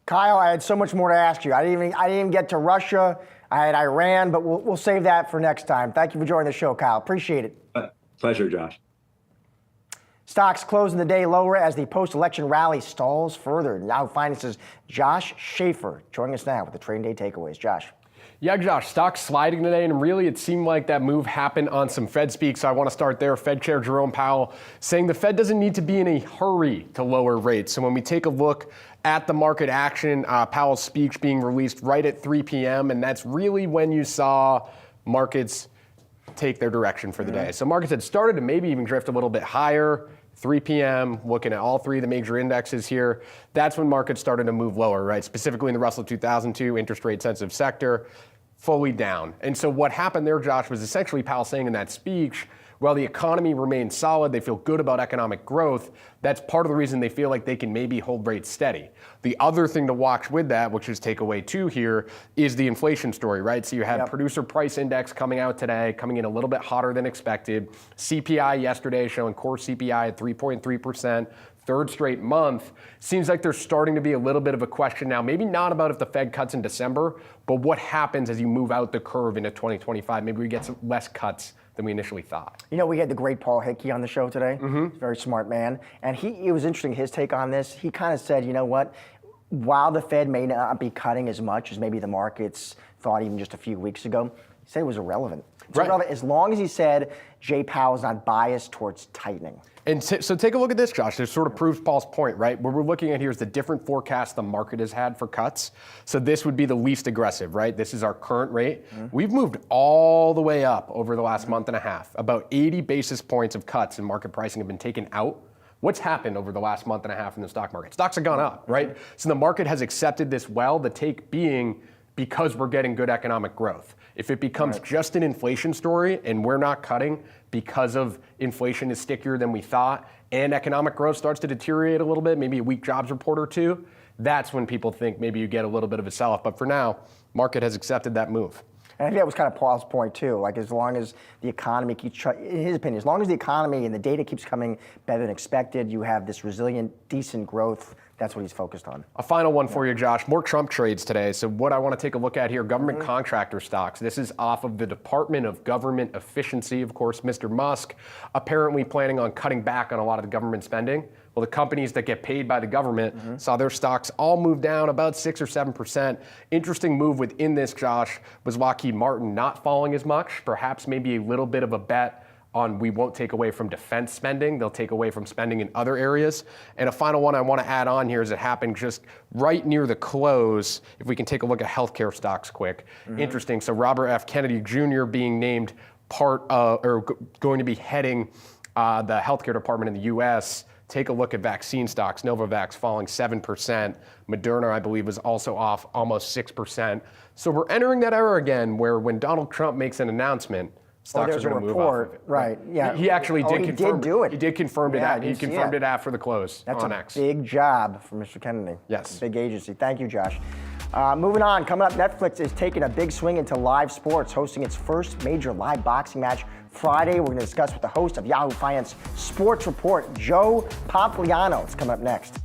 Kyle, I had so much more to ask you. I didn't even get to Russia. I had Iran, but we'll save that for next time. Thank you for joining the show, Kyle. Appreciate it. Pleasure, Josh. Stocks closing the day lower as the post-election rally stalls further. Yahoo Finance's Josh Schaefer joining us now with the trading day takeaways. Josh. Yeah, Josh, stocks sliding today, and really it seemed like that move happened on some Fed speak, so I want to start there. Fed Chair Jerome Powell saying the Fed doesn't need to be in a hurry to lower rates. So when we take a look at the market action, Powell's speech being released right at 3 p.m., and that's really when you saw markets take their direction for the day. So markets had started to maybe even drift a little bit higher. 3 p.m., looking at all three of the major indexes here, that's when markets started to move lower, right? Specifically in the Russell 2002 interest rate sensitive sector, fully down. And so what happened there, Josh, was essentially Powell saying in that speech, while the economy remains solid, they feel good about economic growth. That's part of the reason they feel like they can maybe hold rates steady. The other thing to watch with that, which is takeaway 2 here, is the inflation story, right? So you had producer price index coming out today, coming in a little bit hotter than expected. CPI yesterday showing core CPI at 3.3%. Third straight month. Seems like there's starting to be a little bit of a question now, maybe not about if the Fed cuts in December, but what happens as you move out the curve into 2025? Maybe we get some less cuts than we initially thought. You know, we had the great Paul Hickey on the show today. He's a very smart man. And it was interesting, his take on this. He kind of said, you know what, while the Fed may not be cutting as much as maybe the markets thought even just a few weeks ago, he said it was irrelevant. It's irrelevant as long as he said Jay Powell is not biased towards tightening. And so take a look at this, Josh. This sort of proves Paul's point, right? What we're looking at here is the different forecasts the market has had for cuts. So this would be the least aggressive, right? This is our current rate. We've moved all the way up over the last month and a half. About 80 basis points of cuts in market pricing have been taken out. What's happened over the last month and a half in the stock market? Stocks have gone up, right? So the market has accepted this well, the take being because we're getting good economic growth. If it becomes just an inflation story and we're not cutting because of inflation is stickier than we thought and economic growth starts to deteriorate a little bit, maybe a weak jobs report or two, that's when people think maybe you get a little bit of a sell-off. But for now, market has accepted that move. And I think that was kind of Paul's point too. Like as long as the economy keeps, in his opinion, as long as the economy and the data keeps coming better than expected, you have this resilient, decent growth. That's what he's focused on. A final one for you, Josh. More Trump trades today. So what I want to take a look at here, government contractor stocks. This is off of the Department of Government Efficiency. Of course, Mr. Musk apparently planning on cutting back on a lot of the government spending. Well, the companies that get paid by the government saw their stocks all move down about 6 or 7%. Interesting move within this, Josh, was Lockheed Martin not falling as much. Perhaps maybe a little bit of a bet on we won't take away from defense spending. They'll take away from spending in other areas. And a final one I want to add on here is it happened just right near the close. If we can take a look at healthcare stocks quick. Interesting. So Robert F. Kennedy Jr. being named part of, or going to be heading the healthcare department in the U.S. Take a look at vaccine stocks. Novavax falling 7%. Moderna, I believe, was also off almost 6%. So we're entering that era again where when Donald Trump makes an announcement, stocks are going to move off of it. Right. Yeah. He actually did confirm. Did do it. He did confirm it. He confirmed it after the close on X. Big job for Mr. Kennedy. Yes. Big agency. Thank you, Josh. Moving on. Coming up, Netflix is taking a big swing into live sports, hosting its first major live boxing match Friday. We're going to discuss with the host of Yahoo Finance Sports Report, Joe Pompliano. It's coming up next.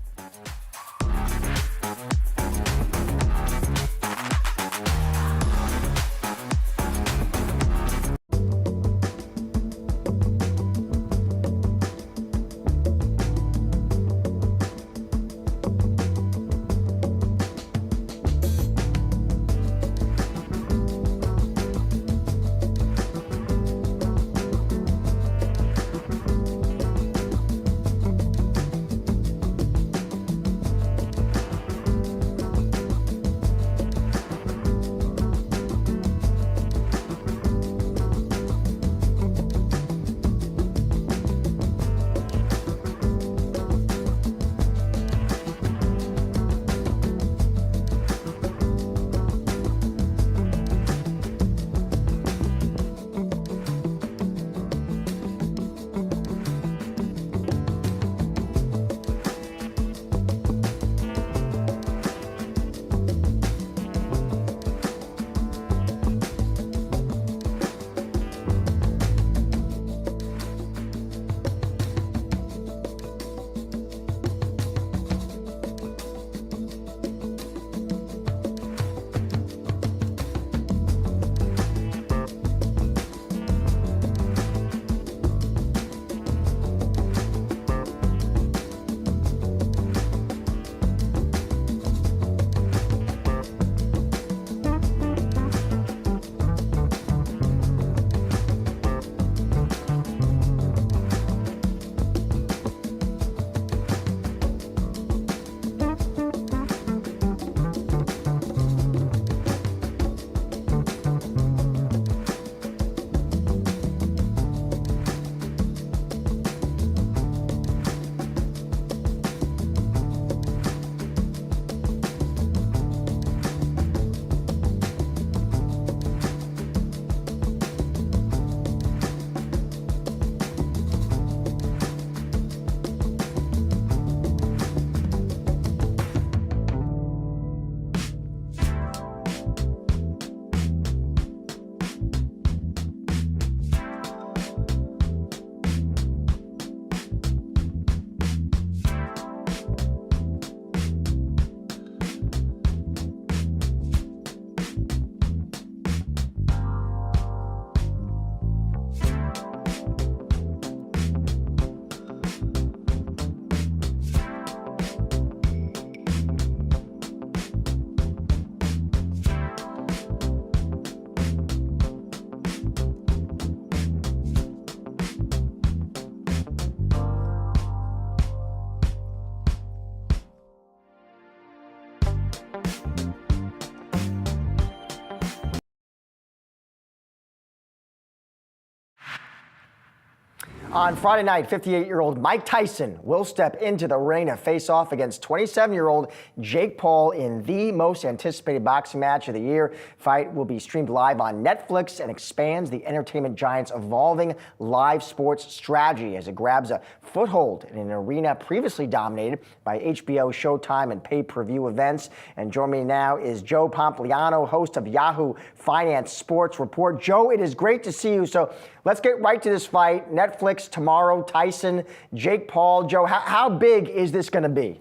On Friday night, 58-year-old Mike Tyson will step into the ring to face off against 27-year-old Jake Paul in the most anticipated boxing match of the year. Fight will be streamed live on Netflix and expands the entertainment giant's evolving live sports strategy as it grabs a foothold in an arena previously dominated by HBO, Showtime, and pay-per-view events. And joining me now is Joe Pompliano, host of Yahoo Finance Sports Report. Joe, it is great to see you. So let's get right to this fight. Netflix tomorrow, Tyson, Jake Paul. Joe, how big is this going to be?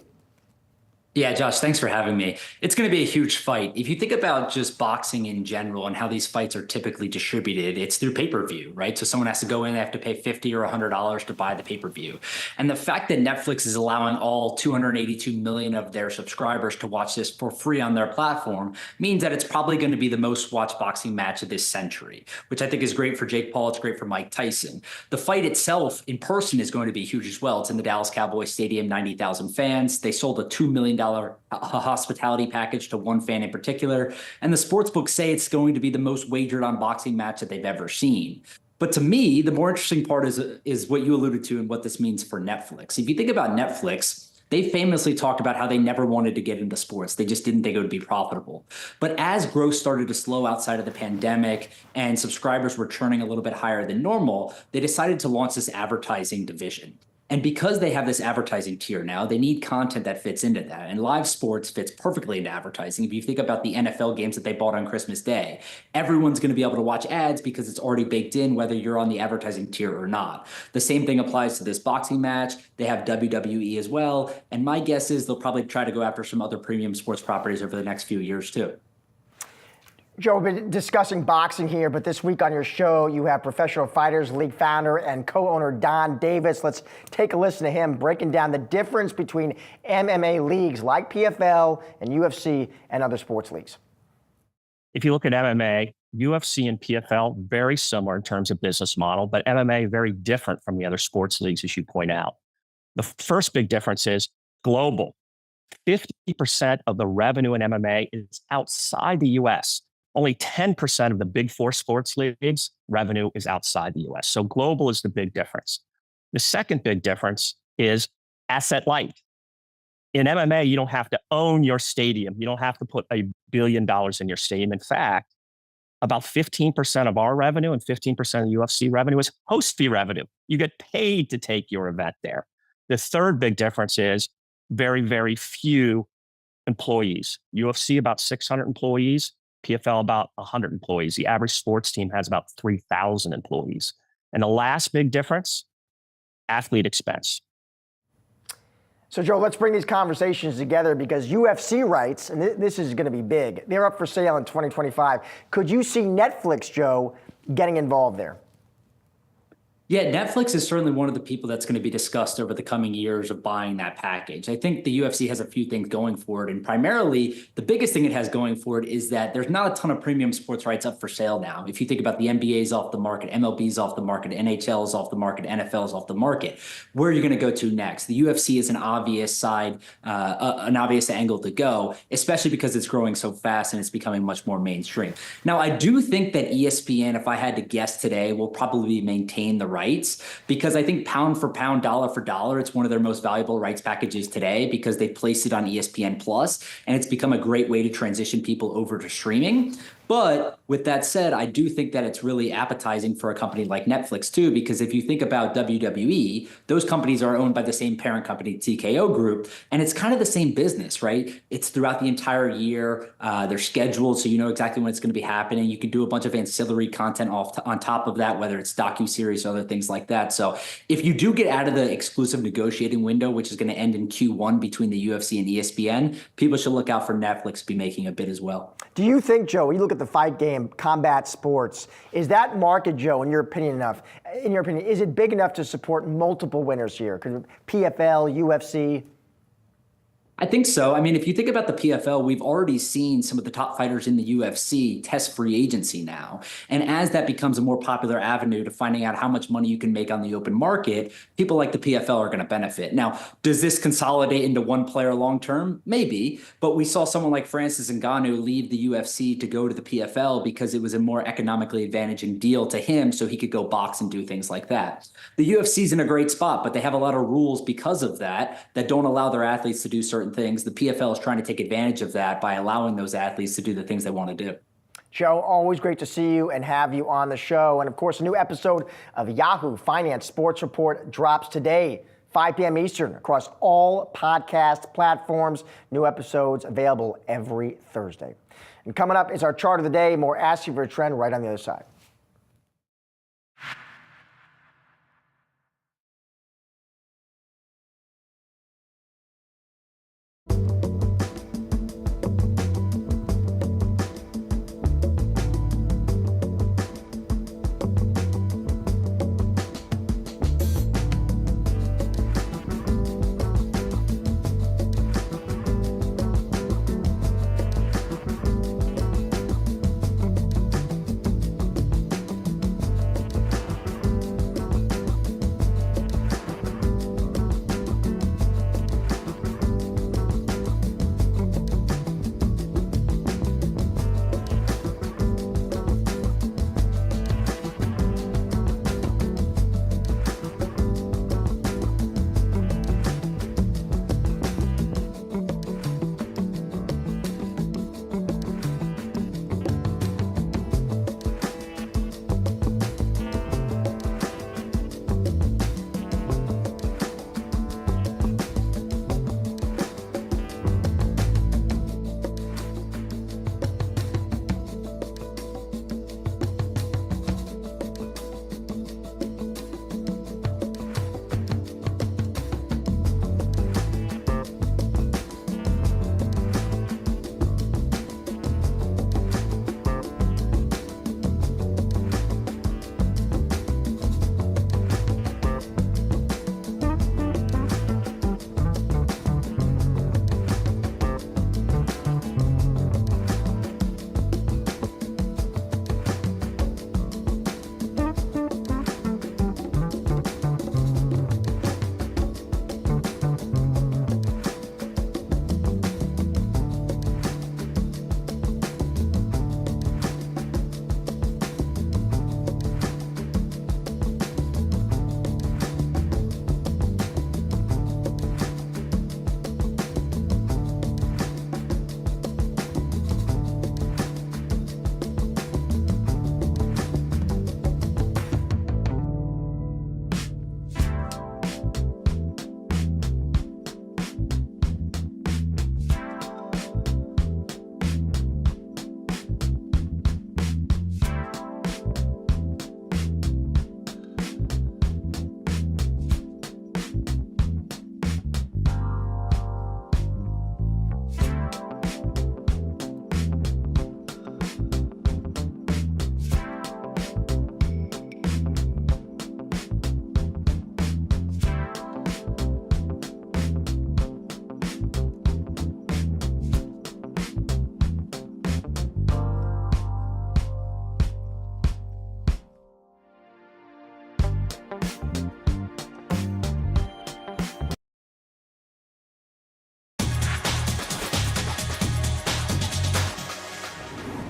Yeah, Josh, thanks for having me. It's going to be a huge fight. If you think about just boxing in general and how these fights are typically distributed, it's through pay-per-view, right? So someone has to go in, they have to pay $50 or $100 to buy the pay-per-view. And the fact that Netflix is allowing all 282 million of their subscribers to watch this for free on their platform means that it's probably going to be the most watched boxing match of this century, which I think is great for Jake Paul. It's great for Mike Tyson. The fight itself in person is going to be huge as well. It's in the Dallas Cowboys Stadium, 90,000 fans. They sold a $2 million hospitality package to one fan in particular, and the sportsbooks say it's going to be the most wagered on boxing match that they've ever seen. But to me, the more interesting part is what you alluded to and what this means for Netflix. If you think about Netflix, they famously talked about how they never wanted to get into sports. They just didn't think it would be profitable. But as growth started to slow outside of the pandemic and subscribers were churning a little bit higher than normal, they decided to launch this advertising division. And because they have this advertising tier now, they need content that fits into that. And live sports fits perfectly into advertising. If you think about the NFL games that they bought on Christmas Day, everyone's going to be able to watch ads because it's already baked in, whether you're on the advertising tier or not. The same thing applies to this boxing match. They have WWE as well. And my guess is they'll probably try to go after some other premium sports properties over the next few years too. Joe, we've been discussing boxing here, but this week on your show, you have Professional Fighters League founder and co-owner Don Davis. Let's take a listen to him breaking down the difference between MMA leagues like PFL and UFC and other sports leagues. If you look at MMA, UFC and PFL, very similar in terms of business model, but MMA very different from the other sports leagues, as you point out. The first big difference is global. 50% of the revenue in MMA is outside the US. Only 10% of the big four sports leagues revenue is outside the US. So global is the big difference. The second big difference is asset light. In MMA, you don't have to own your stadium. You don't have to put $1 billion in your stadium. In fact, about 15% of our revenue and 15% of UFC revenue is host fee revenue. You get paid to take your event there. The third big difference is very, very few employees. UFC about 600 employees. PFL about 100 employees. The average sports team has about 3,000 employees. And the last big difference, athlete expense. So, Joe, let's bring these conversations together because UFC rights, and this is going to be big, they're up for sale in 2025. Could you see Netflix, Joe, getting involved there? Yeah, Netflix is certainly one of the people that's going to be discussed over the coming years of buying that package. I think the UFC has a few things going for it. And primarily, the biggest thing it has going for it is that there's not a ton of premium sports rights up for sale now. If you think about the NBA's off the market, MLB's off the market, NHL's off the market, NFL's off the market, where are you going to go to next? The UFC is an obvious side, an obvious angle to go, especially because it's growing so fast and it's becoming much more mainstream. Now, I do think that ESPN, if I had to guess today, will probably maintain the rights because I think pound for pound, dollar for dollar, it's one of their most valuable rights packages today because they placed it on ESPN Plus and it's become a great way to transition people over to streaming. But with that said, I do think that it's really appetizing for a company like Netflix too, because if you think about WWE, those companies are owned by the same parent company, TKO Group, and it's kind of the same business, right? It's throughout the entire year. They're scheduled, so you know exactly when it's going to be happening. You can do a bunch of ancillary content on top of that, whether it's docuseries or other things like that. So if you do get out of the exclusive negotiating window, which is going to end in Q1 between the UFC and ESPN, people should look out for Netflix to be making a bid as well. Do you think, Joe, you look at the fight game, combat sports, is that market, Joe, in your opinion, is it big enough to support multiple winners here? Could PFL, UFC? I think so. I mean, if you think about the PFL, we've already seen some of the top fighters in the UFC test free agency now. And as that becomes a more popular avenue to finding out how much money you can make on the open market, people like the PFL are going to benefit. Now, does this consolidate into one player long term? Maybe. But we saw someone like Francis Ngannou leave the UFC to go to the PFL because it was a more economically advantaging deal to him, so he could go box and do things like that. The UFC's in a great spot, but they have a lot of rules because of that don't allow their athletes to do certain things. The PFL is trying to take advantage of that by allowing those athletes to do the things they want to do. Joe, always great to see you and have you on the show. And of course, a new episode of Yahoo Finance Sports Report drops today, 5 p.m. Eastern, across all podcast platforms. New episodes available every Thursday. And coming up is our chart of the day. More Asking for a Trend right on the other side.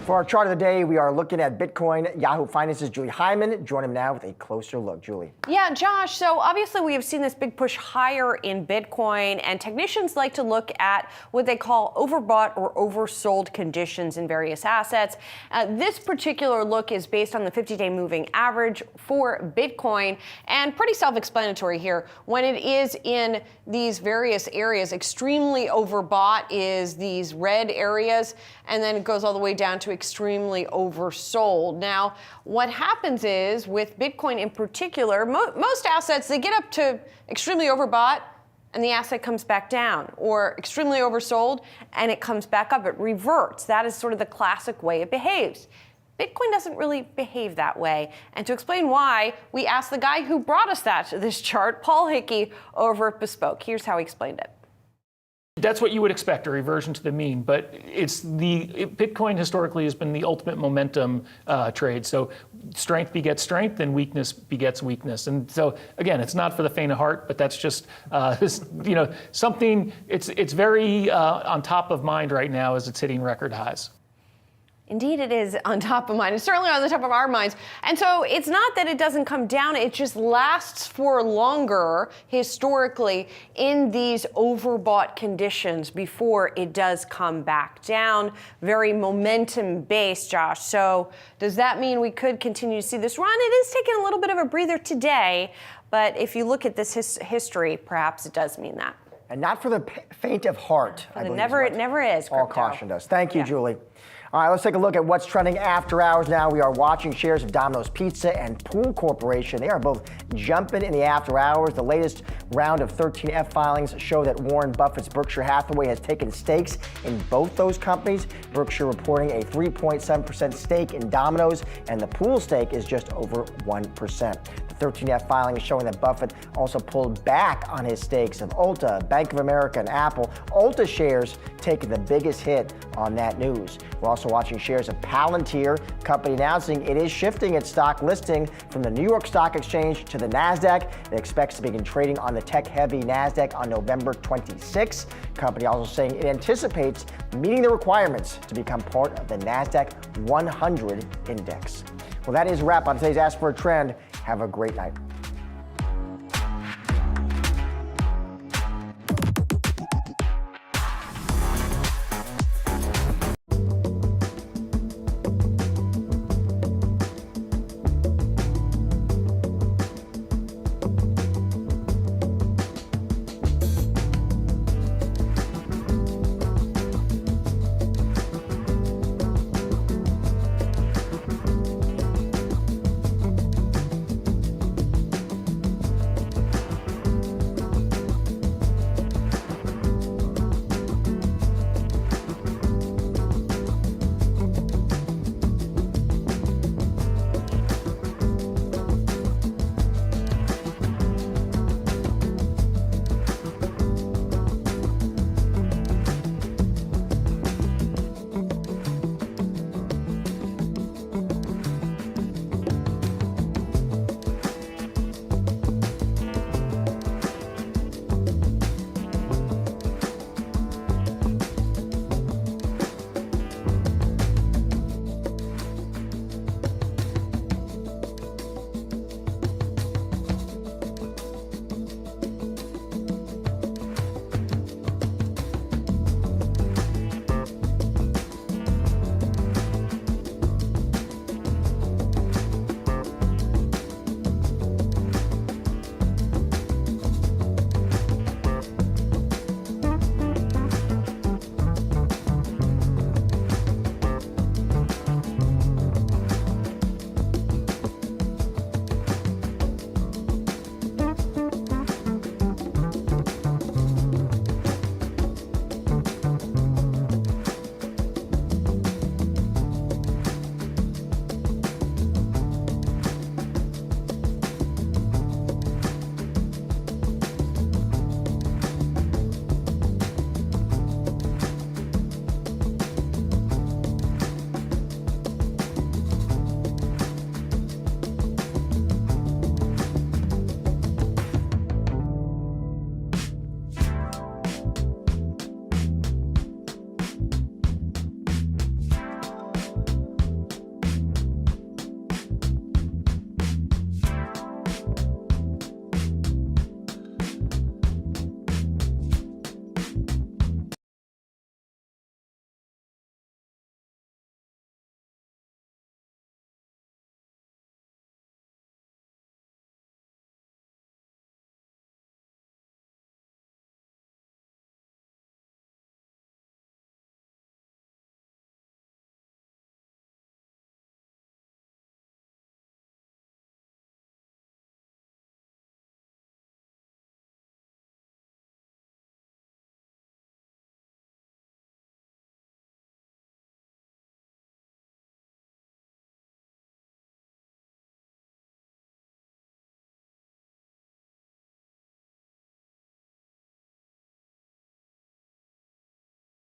For our chart of the day, we are looking at Bitcoin. Yahoo Finance's Julie Hyman joining him now with a closer look. Julie. Yeah, Josh, so obviously we have seen this big push higher in Bitcoin, and technicians like to look at what they call overbought or oversold conditions in various assets. This particular look is based on the 50-day moving average for Bitcoin, and pretty self-explanatory here. When it is in these various areas, extremely overbought is these red areas, and then it goes all the way down to extremely oversold. Now, what happens is with Bitcoin in particular, most assets, they get up to extremely overbought and the asset comes back down, or extremely oversold and it comes back up, it reverts. That is sort of the classic way it behaves. Bitcoin doesn't really behave that way. And to explain why, we asked the guy who brought us this chart, Paul Hickey, over at Bespoke. Here's how he explained it. that's what you would expect, a reversion to the mean. But Bitcoin historically has been the ultimate momentum trade. So strength begets strength, and weakness begets weakness. And so again, it's not for the faint of heart, but that's just something. It's very on top of mind right now as it's hitting record highs. Indeed, it is on top of mind. It's certainly on the top of our minds. And so it's not that it doesn't come down, it just lasts for longer historically in these overbought conditions before it does come back down. Very momentum based, Josh. So does that mean we could continue to see this run? It is taking a little bit of a breather today, but if you look at this history, perhaps it does mean that. And not for the faint of heart. It never is. All cautioned us. Thank you, Julie. All right, let's take a look at what's trending after hours now. We are watching shares of Domino's Pizza and Pool Corporation. They are both jumping in the after hours. The latest round of 13F filings show that Warren Buffett's Berkshire Hathaway has taken stakes in both those companies. Berkshire reporting a 3.7% stake in Domino's, and the Pool stake is just over 1%. The 13F filing is showing that Buffett also pulled back on his stakes of Ulta, Bank of America, and Apple. Ulta shares taking the biggest hit on that news. We're also watching shares of Palantir, company announcing it is shifting its stock listing from the New York Stock Exchange to the Nasdaq. It expects to begin trading on the tech-heavy Nasdaq on November 26. Company also saying it anticipates meeting the requirements to become part of the Nasdaq 100 index. Well, that is a wrap on today's Ask for a Trend. Have a great night.